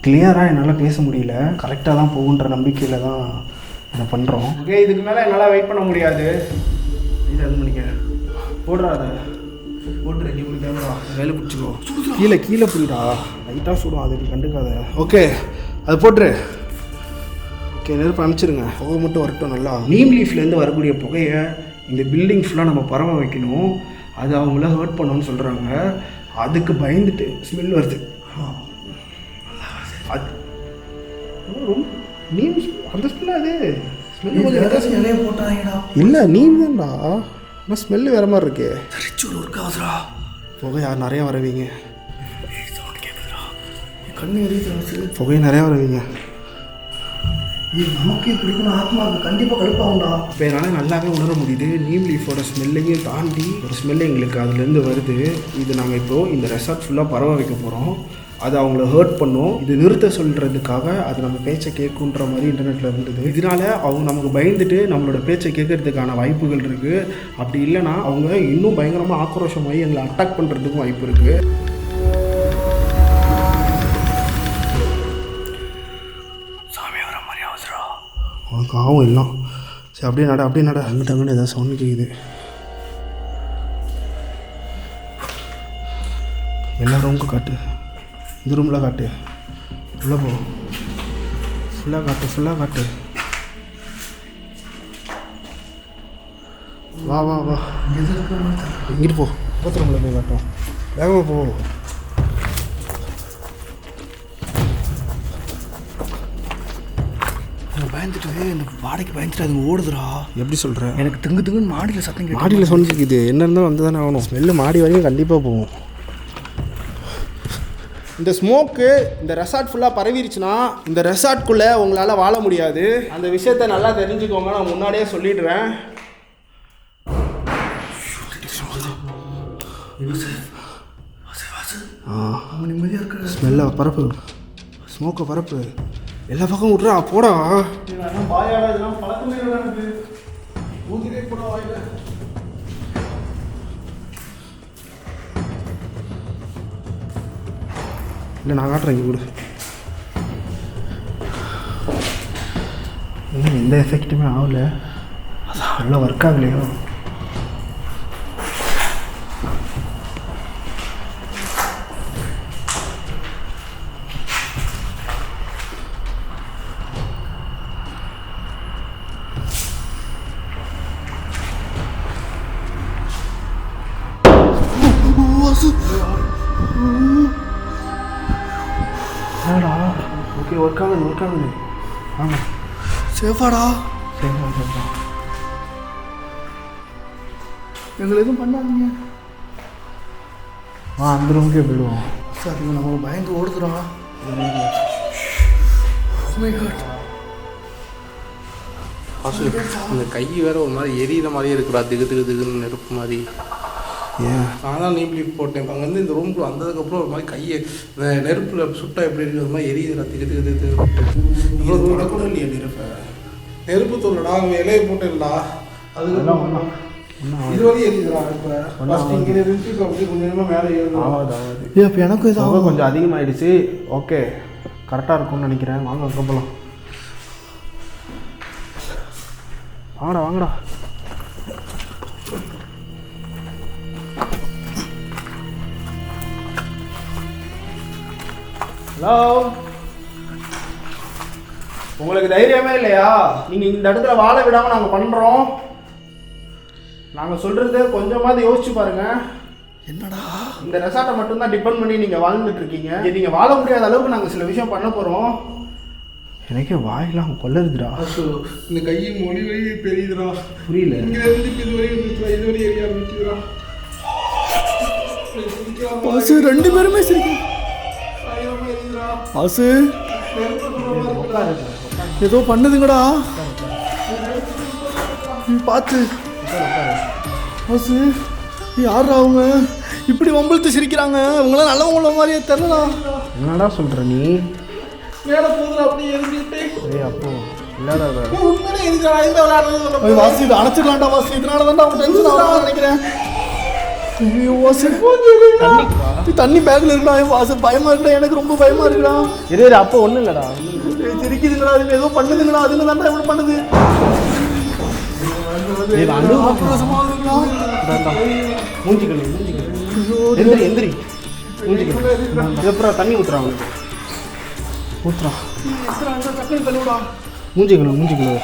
கிளியராக என்னால் பேச முடியல. கரெக்டாக தான் போகுன்ற நம்பிக்கையில் தான் இதை பண்ணுறோம். ஓகே, இதுக்கு மேலே என்னால் வெயிட் பண்ண முடியாது. இது அது பண்ணிக்கிறேன். போடுறாத போட்டுரு, நீ ஒரு கேமரா கையில் பிடிச்சிக்கோ. கீழே புரியுதா, லைட்டாக சுடும், அது கண்டுக்காத. ஓகே, அது போட்டுரு. ஓகே, நெருப்பு அனுப்பிச்சிருங்க. புகை மட்டும் வரட்டும். நல்லா நீம் லீஃப்லேருந்து வரக்கூடிய புகையை இந்த பில்டிங் ஃபுல்லாக நம்ம பரவ வைக்கணும். அது அவங்கள ஹர்ட் பண்ணணும்னு சொல்கிறாங்க. அதுக்கு பயந்துட்டு ஸ்மெல் வருது. அது ரொம்ப நீம் அந்த ஸ்மெல். அது ஸ்மெல் நிறைய போட்டாங்கடா. இல்லை, நீம் தான்டா. ஆனால் ஸ்மெல்லு வேறு மாதிரி இருக்கு. ரிச்சுவல் ஒர்க் ஆகுதுடா. புகை யார் நிறையா வரவீங்க. சவுண்ட் கேட்குதுடா. கண்ணு எரியுது. புகையை நிறையா வரவீங்க. நமக்கே பிடிக்கணும். ஆத்மாவுக்கு கண்டிப்பாக கடுப்பாகும்டா. இப்போ என்னால் நல்லாவே உணர முடியுது. நீம் லீஃபோட ஸ்மெல்லையும் தாண்டி ஒரு ஸ்மெல் எங்களுக்கு அதுலேருந்து வருது. இது நாங்கள் இப்போது இந்த ரெசார்ட் ஃபுல்லாக பரவ வைக்க போகிறோம். அது அவங்கள ஹர்ட் பண்ணும். இது நிறுத்த சொல்கிறதுக்காக அது நம்ம பேச்சை கேட்குன்ற மாதிரி இன்டர்நெட்டில் இருந்தது. இதனால் அவங்க நமக்கு பயந்துட்டு நம்மளோட பேச்சை கேட்கறதுக்கான வாய்ப்புகள் இருக்குது. அப்படி இல்லைன்னா அவங்க இன்னும் பயங்கரமாக ஆக்ரோஷமாகி எங்களை அட்டாக் பண்ணுறதுக்கும் வாய்ப்பு இருக்குது. சாமி வர மாதிரி அவசரா அவனுக்கு ஆகும் எல்லாம். சரி, அப்படியே நட அங்கிட்ட அங்கிட்ட ஏதாவது சவுண்டு கேட்குது. எல்லா ரூமுக்கும் காட்டு. இந்த ரூமில் காட்டு. உள்ளே போ. ஃபுல்லாக காட்டு. வா இங்கிட்டு போ. பத்து ரூமில் போய் காட்டும். வேகமாக போ. பயந்துட்டு இந்த வாடகைக்கு பயந்துட்டு அதுங்க ஓடுதுடா. எப்படி சொல்கிற? எனக்கு திங்குன்னு மாடியில் சத்தம் கேட்டு மாடியில் சொல்லிக்குது. என்ன இருந்தாலும் வந்து தானே ஆகணும். ஸ்மெல்லு மாடி வரைக்கும் கண்டிப்பாக போகும். இந்த ஸ்மோக்கு இந்த ரெசார்ட் ஃபுல்லாக பரவிருச்சுன்னா இந்த ரெசார்ட்குள்ளே உங்களால் வாழ முடியாது. அந்த விஷயத்த நல்லா தெரிஞ்சுக்கோங்க. நான் முன்னாடியே சொல்லிடுறேன். நிம்மதியாக இருக்க ஸ்மெல்லை பரப்பு. ஸ்மோக்கை பரப்பு. எல்லா பக்கம் விட்றா. போடா. இல்லை, நான் காட்டுறேன். இங்கே கொடு. இன்னும் எந்த எஃபெக்ட்டுமே ஆகலை. அதான் நல்லா ஒர்க் ஆகலையோ. ஒர்க் ஆகுது ஆமாம் சேஃபாடா சேஃபா எங்களை எதுவும் பண்ணாதீங்க அந்த ரூமுக்கே போயிடுவோம் சார் இவன் நமக்கு பயந்து ஓடுதுடா. அந்த கை வேற ஒரு மாதிரி எரியிற மாதிரியே இருக்குடா, திகுன்னு நெருப்பு மாதிரி. ஏன் நான் தான் நேம் லீவ் போட்டேன். இப்போ அங்கே வந்து இந்த ரூமுக்கு வந்ததுக்கப்புறம் ஒரு மாதிரி கையை நெருப்பில் சுட்டா எப்படி இருக்குது ஒரு மாதிரி எரியுதுடா, திகு கூட இல்லையா நெருப்பை? நெருப்பு தூள்டா, அவங்க இலையை போட்டேன்டா. அதுக்கப்புறம் இது வரையும் எரியுதுடா. இப்போ இங்கே இருந்துச்சு, இப்போ அப்படியே கொஞ்சம் கொஞ்சமாக மேலே ஏறுது. ஆகாது இப்போ எனக்கும் இது கொஞ்சம் அதிகமாகிடுச்சு. ஓகே கரெக்டாக இருக்கும்னு நினைக்கிறேன். வாங்க அங்கே போகலாம். வாங்கடா ஹலோ, உங்களுக்கு தைரியமே இல்லையா? நீங்கள் இந்த இடத்துல வாழ விடாமல் நாங்கள் பண்ணுறோம். நாங்கள் சொல்கிறது கொஞ்சமாவது யோசிச்சு பாருங்க. என்னடா இந்த ரெசார்ட்டை மட்டும்தான் டிபெண்ட் பண்ணி நீங்கள் வாழ்ந்துட்டு இருக்கீங்க. நீங்கள் வாழ முடியாத அளவுக்கு நாங்கள் சில விஷயம் பண்ண போகிறோம். எனக்கே வாயெல்லாம் கொள்ளருதுடா. இந்த கையை மொழி வழி பெரியுதுடா. புரியல. இங்கே இருந்து இது வரையும் இருந்துச்சுடா, இது வரையும் எரிய ஆரம்பிச்சுதுடா. பாசு 2 பேருமே சிரிக்கும். பாசு ஏதோ பண்ணுதுங்கடா, பார்த்து. பாசு யாரா அவங்க இப்படி வம்பிழுத்து சிரிக்கிறாங்க? அவங்களாம் நல்லவங்கள மாதிரியே தெரியலடா. என்னடா சொல்கிற நீ? மேலே போகுதுடா அப்படியே எரிஞ்சுக்கிட்டே. ஏய் அப்போ இல்லடா உண்மையிலே எரிஞ்சாடா இந்த விளையாடுறது. வாசி இதை அணைச்சிடலாம்டா வாசி, இதனால தான் அவங்க டென்ஷன் ஆகுறான்னு நினைக்கிறேன். ஐயோ வாசு தண்ணி பேக்கில் இருக்குடா. வாசு பயமா இருக்குடா, எனக்கு ரொம்ப பயமா இருக்குடா. இரு அப்போ ஒன்றும் இல்லைடா. சிரிக்குதுங்கடா, அதுல ஏதோ பண்ணுதுங்கடா, அதுல தான்டா இவ்வளோ பண்ணுது. மூஞ்சிக்கல் எந்திரி மூஞ்சிக்கல். இதுக்கப்புறம் தண்ணி ஊற்றுறாங்க. ஊற்றுறா மூஞ்சிக்கல்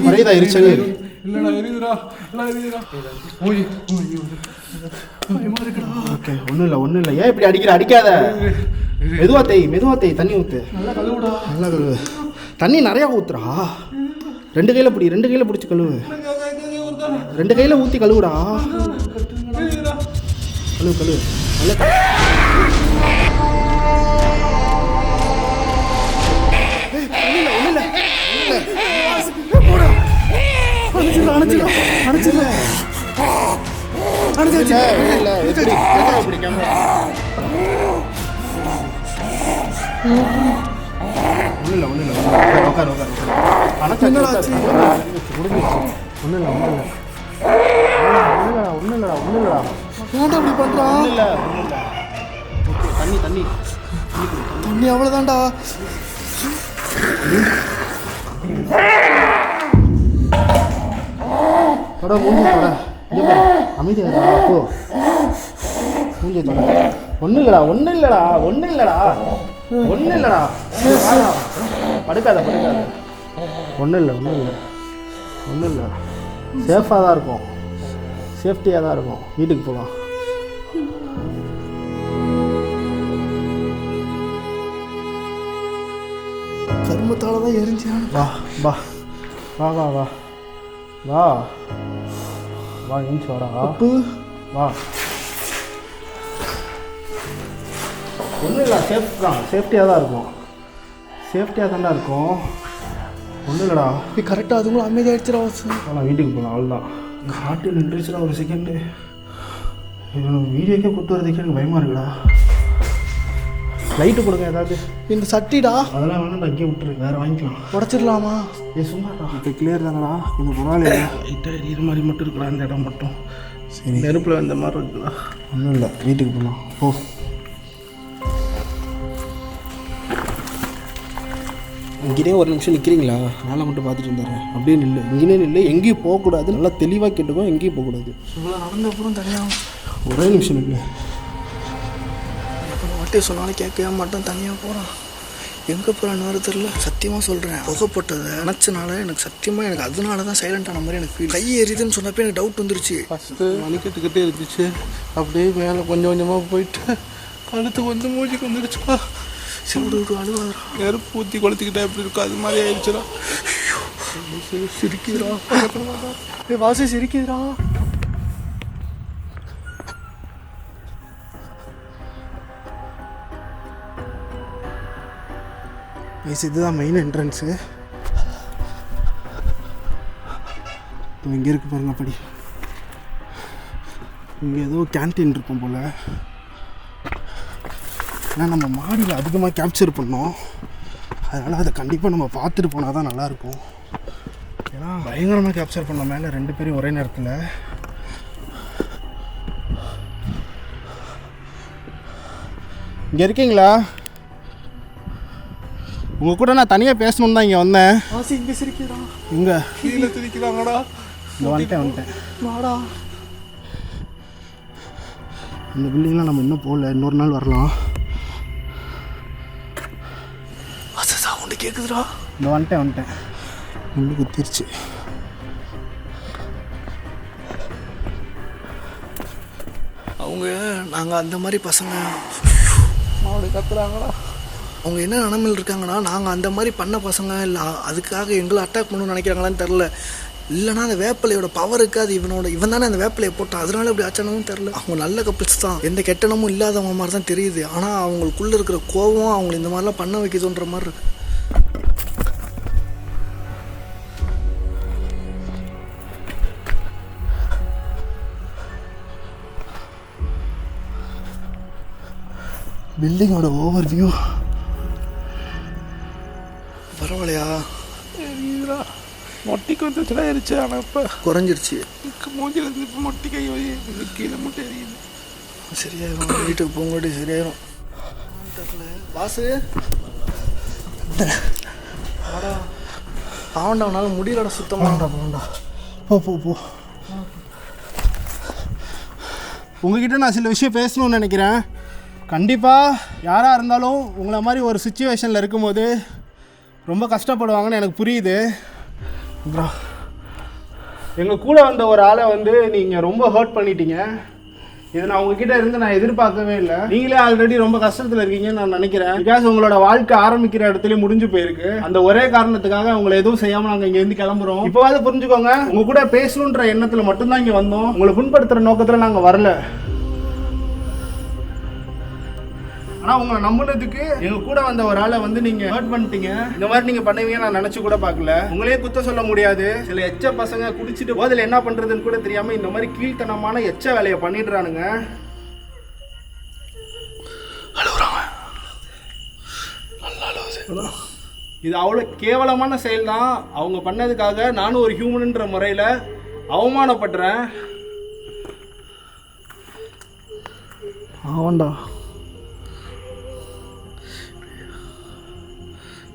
மறையதா எரிச்சல். இல்லைடா எரியுதுடா, எல்லாம் எரியுதுடா. ஓகே ஒன்றும் இல்லை. ஏன் இப்படி அடிக்காத. மெதுவா தேய் தண்ணி ஊற்று. நல்லா கழுவு. தண்ணி நிறையா ஊற்றுறா. 2 கையில் பிடிச்சி கழுவு. 2 கையில் ஊற்றி கழுவுடா. கழுவு நல்லா தண்ணி அவ்வளோதான்டா. அமைதியா அப்போ மூஞ்சி தொட. ஒன்றும் இல்லைடா. படுக்காத. ஒன்றும் இல்லை. சேஃபாக தான் இருக்கும். சேஃப்டியாக தான் இருக்கும். வீட்டுக்கு போகலாம். கர்மத்தால தான் எரிஞ்சான். வா இன்ச்சு வாடா. அப்பு வா. ஒன்றும் இல்லை, சேஃப்டியாக தான் இருக்கும். ஒன்றும் இல்லைடா. கரெக்டாக அதுங்களும் அமைதியாகிடுச்சுடா வாசு. நான் வீட்டுக்கு போகலாம். அவ்வளோதான். காட்டு நின்றுச்சுடா ஒரு செகண்டு. வீடியோக்கே கூட்டு வரதுக்கே எனக்கு பயமாக இருக்குடா. லைட்டு கொடுங்க ஏதாவது. இந்த சட்டிடா அதெல்லாம் வேணாம், அங்கேயே விட்டுரு. வேறு வாங்கிக்கலாம். உடச்சிடலாமா? சும்மாடா. இப்போ கிளியர் தானடா, கொஞ்சம் பரவாயில்ல. லைட்டாக எரியிற மாதிரி மட்டும் இருக்குடா இந்த இடம் மட்டும். சரி, நெருப்பில் வந்த மாதிரி இருக்குடா. ஒன்றும் இல்லை, வீட்டுக்கு போகலாம். ஓ இங்கேயே ஒரு நிமிஷம் நிற்கிறீங்களா? மேலே மட்டும் பார்த்துட்டு இருந்தாரு. அப்படியே நில்லு, இங்கேயே நில்லு. எங்கேயும் போகக்கூடாது. நல்லா தெளிவாக கேட்டுக்கோ, எங்கேயும் போகக்கூடாது. இவ்வளோ நடந்த அப்புறம் தனியாக ஒரே நிமிஷம் நில்லு. எப்போ வாட்டியை சொன்னாலும் கேட்கவே மாட்டேன். தனியாக போகிறான். எங்கே போகிறான்னு வேறு தெரில. சத்தியமாக சொல்கிறேன், புகைப்பட்டதை நினச்சனால எனக்கு சத்தியமாக எனக்கு அதனால தான் சைலண்டான மாதிரி எனக்கு ஃபீல். கை எரியுதுன்னு சொன்னப்போ எனக்கு டவுட் வந்துருச்சு. ஃபஸ்ட்டு மணிக்கட்டுக்கிட்டே இருந்துச்சு. அப்படியே மேலே கொஞ்சம் கொஞ்சமாக போயிட்டு கழுத்து வந்து மூஞ்சிக்கு வந்துடுச்சுப்பா. விடு விடு அழுவாதரா. நெருப்பு ஊற்றி கொளுத்திக்கிட்டா எப்படி இருக்கும் அது மாதிரி ஆயிடுச்சுடா. சிரிக்குதுடா. வாசு சிரிக்குதுடா. இதுதான் மெயின் என்ட்ரன்ஸு. இங்கே இருக்கு பாருங்க படி. இங்கே ஏதோ கேன்டீன் இருக்கும் போல். ஏன்னா நம்ம மாடியில் அதிகமாக கேப்சர் பண்ணோம், அதனால் அதை கண்டிப்பாக நம்ம பார்த்துட்டு போனால் தான் நல்லாயிருக்கும். ஏன்னா பயங்கரமாக கேப்சர் பண்ணோம் மேலே 2 பேரும் ஒரே நேரத்தில். இங்கே இருக்கீங்களா? உங்கள் கூட நான் தனியாக பேசணுன்னு தான் இங்கே வந்தேன். வாசு இங்கே சிரிக்குதுடா. இங்கே கீழே திரிக்கிறாங்கடா. இங்கே வந்துட்டேன். வாடா. இந்த பில்டிங்லாம் நம்ம இன்னும் போகல, இன்னொரு நாள் வரலாம். வாசு சவுண்டு கேட்குதுடா. இந்த வந்துட்டேன். முள்ளு குத்திருச்சு. அவங்க நாங்கள் அந்த மாதிரி பசங்க அப்படி கத்துறாங்கடா. அவங்க என்ன நிலமையில் இருக்காங்கன்னா, நாங்கள் அந்த மாதிரி பண்ண பசங்க இல்லை, அதுக்காக எங்களை அட்டாக் பண்ணணும்னு நினைக்கிறாங்களான்னு தெரில. இல்லைனா அந்த வேப்பிலையோட பவர் இருக்காது. இவன் தானே அந்த வேப்பிலையை போட்டான், அதனால இப்படி ஆச்சானவும் தெரில. அவங்க நல்ல கப்பிள்ஸ் தான், எந்த கெட்டனமும் இல்லாதவங்க மாதிரி தான் தெரியுது. ஆனால் அவங்களுக்குள்ளே இருக்கிற கோபம் அவங்களை இந்த மாதிரிலாம் பண்ண வைக்கிதுன்ற மாதிரி இருக்கு. பில்டிங்கோட ஓவர் வியூ பரவாயில்லையா? மொட்டிக்கு வந்துச்சுடா எரிச்சு. ஆனால் இப்போ குறைஞ்சிருச்சு. மூஞ்சில் இருந்து இப்போ மொட்டி கை வை கீழே மட்டும் எரியுது. சரியாயிரும், வீட்டுக்கு போங்கடி சரியாயிரும். வாசு வாடா. ஆவண்டா, அவனால் முடியலடா சுத்தமாக. போண்டா. போ. உங்ககிட்ட நான் சில விஷயம் பேசணும்னு நினைக்கிறேன். கண்டிப்பாக யாராக இருந்தாலும் உங்களை மாதிரி ஒரு சுச்சுவேஷனில் இருக்கும்போது ரொம்ப கஷ்டப்படுவாங்கன்னு எனக்கு புரியுது. எங்கள் கூட வந்த ஒரு ஆளை வந்து நீங்கள் ரொம்ப ஹர்ட் பண்ணிட்டீங்க. இதை நான் உங்ககிட்ட இருந்து நான் எதிர்பார்க்கவே இல்லை. நீங்களே ஆல்ரெடி ரொம்ப கஷ்டத்தில் இருக்கீங்கன்னு நான் நினைக்கிறேன். பிகாஸ் உங்களோட வாழ்க்கை ஆரம்பிக்கிற இடத்துல முடிஞ்சு போயிருக்கு. அந்த ஒரே காரணத்துக்காக உங்களை எதுவும் செய்யாமல் நாங்கள் இங்கேருந்து கிளம்புறோம். இப்போவாது புரிஞ்சுக்கோங்க, உங்கள் கூட பேசணுன்ற எண்ணத்தில் மட்டும்தான் இங்கே வந்தோம். உங்களை புண்படுத்துகிற நோக்கத்தில் நாங்கள் வரல. ஆனால் உங்களை நம்புனதுக்கு எங்கள் கூட வந்த ஒரு ஆளை வந்து நீங்கள் ஹர்ட் பண்ணிட்டீங்க. இந்த மாதிரி நீங்கள் பண்ணுவீங்க நான் நினச்சி கூட பார்க்கல. உங்களே குத்த சொல்ல முடியாது. சில எச்ச பசங்க குடிச்சிட்டு போதில் என்ன பண்ணுறதுன்னு கூட தெரியாமல் இந்த மாதிரி கீழ்த்தனமான எச்ச வேலையை பண்ணிடுறானுங்க. இது அவ்வளோ கேவலமான செயல் தான். அவங்க பண்ணதுக்காக நானும் ஒரு ஹியூமன்ன்ற முறையில் அவமானப்படுறேன். ஆவண்டா.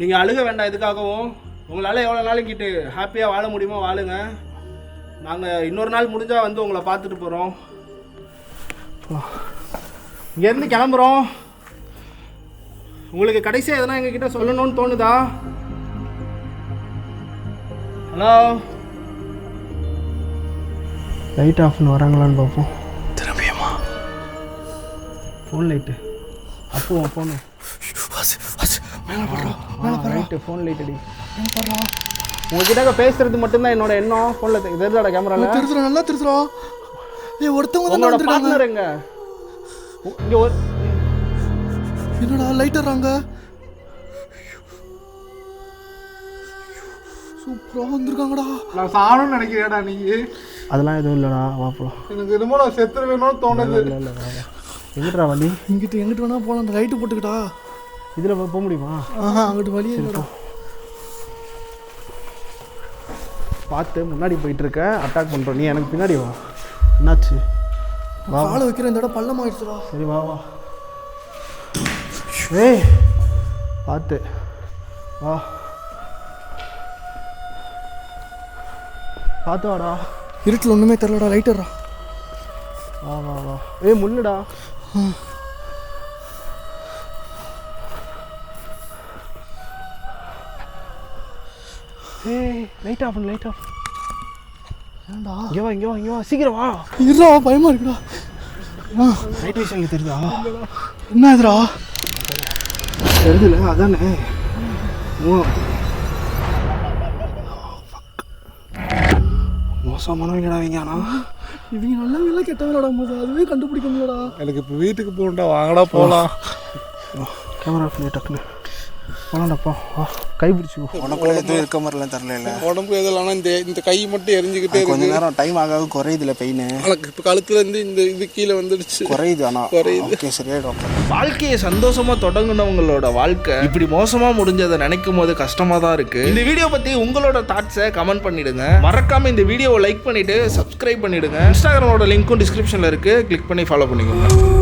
நீங்கள் அழுக வேண்டாம். எதுக்காகவும் உங்களால் எவ்வளோ நாளைக்கிட்டு ஹாப்பியாக வாழ முடியுமோ வாழுங்க. நாங்கள் இன்னொரு நாள் முடிஞ்சால் வந்து உங்களை பார்த்துட்டு போகிறோம். இங்கேருந்து கிளம்புறோம். உங்களுக்கு கடைசியாக எதனா எங்ககிட்ட சொல்லணும்னு தோணுதா? ஹலோ, லைட் ஆஃப்னு வராங்களான்னு பார்ப்போம். திரும்பியுமா? ஃபோன் லைட்டு அப்போ ஃபோனு ரைட்டு. ஃபோன் லைட் அடி. உங்ககிட்ட பேசுறது மட்டும்தான் என்னோட எண்ணம். ஃபோனில் தெரிஞ்சாடா கேமராவில் திருத்துறா, நல்லா திருத்துறா. ஒருத்தவங்க உங்களோட பார்ட்னர் எங்க? இங்கே ஒரு என்னடா லைட்டர்றாங்க. சூப்பராக வந்திருக்காங்கடா. நான் சாணும்னு நினைக்கிறேடா நீ. அதெல்லாம் எதுவும் இல்லைடா, வாப்பலாம். எனக்கு என்னமோ நான் செத்துருவேணும்னு தோணுது. இல்லை எங்கிட்டா வண்டி? எங்கிட்டு வேணா போகலாம். அந்த லைட்டு போட்டுக்கிட்டா இதில் போக முடியுமா? அங்கிட்டு வழி இல்லைடா. பார்த்து முன்னாடி போயிட்டு இருக்க, அட்டாக் பண்ணுறோம். நீ எனக்கு பின்னாடி வா. என்னாச்சு? வா. காலை வைக்கிற இந்த இடம் பள்ளமாயிடுச்சுடா. சரி வா. ஏய் பார்த்து வா. பார்த்து வாடா. இருட்டில் ஒன்றுமே தெரிலடா. லைட்டர்ரா. வா. ஏய் முன்னுடா. ஏய் லைட் ஆஃப். ஏன்டா? இங்கே வா சீக்கிரம் வா. இருடா, பயமா இருக்குடா. நைட் விஷயம் தெரியுதா? என்ன இதுடா? தெரியுதுல அதானே மூணாவது. மோசமானவங்கடா அவங்க. ஆனால் இவங்க நல்லவங்களா கெட்டவங்களோட போது அதுவே கண்டுபிடிக்க முடியலடா. எனக்கு இப்போ வீட்டுக்கு போகணும்டா, வாங்கடா போகலாம். கேமரா ஆஃப் டக்குன்னு போகலாம்டாப்பா. வா கை பிடிச்சிக்கோ. உனக்குள்ள எதுவும் இருக்க மாதிரிலாம் தரல. உடம்பு எதில் ஆனால் இந்த கை மட்டும் எரிஞ்சுக்கிட்டே கொஞ்ச நேரம் டைம் ஆகாது குறையுதுல பெயின். இப்போ கழுத்துல இருந்து இது கீழே வந்துடுச்சு. குறையுது ஆனால் ஓகே சரியாயிடும். வாழ்க்கையை சந்தோஷமா தொடங்குனவங்களோட வாழ்க்கை இப்படி மோசமா முடிஞ்சதை நினைக்கும் போது கஷ்டமா தான் இருக்கு. இந்த வீடியோ பத்தி உங்களோட தாட்ஸை கமெண்ட் பண்ணிடுங்க. மறக்காம இந்த வீடியோவை லைக் பண்ணிட்டு சப்ஸ்கிரைப் பண்ணிடுங்க. இன்ஸ்டாகிராமோட லிங்க்கும் டிஸ்கிரிப்ஷன்ல இருக்கு, கிளிக் பண்ணி ஃபாலோ பண்ணிக்கோங்க.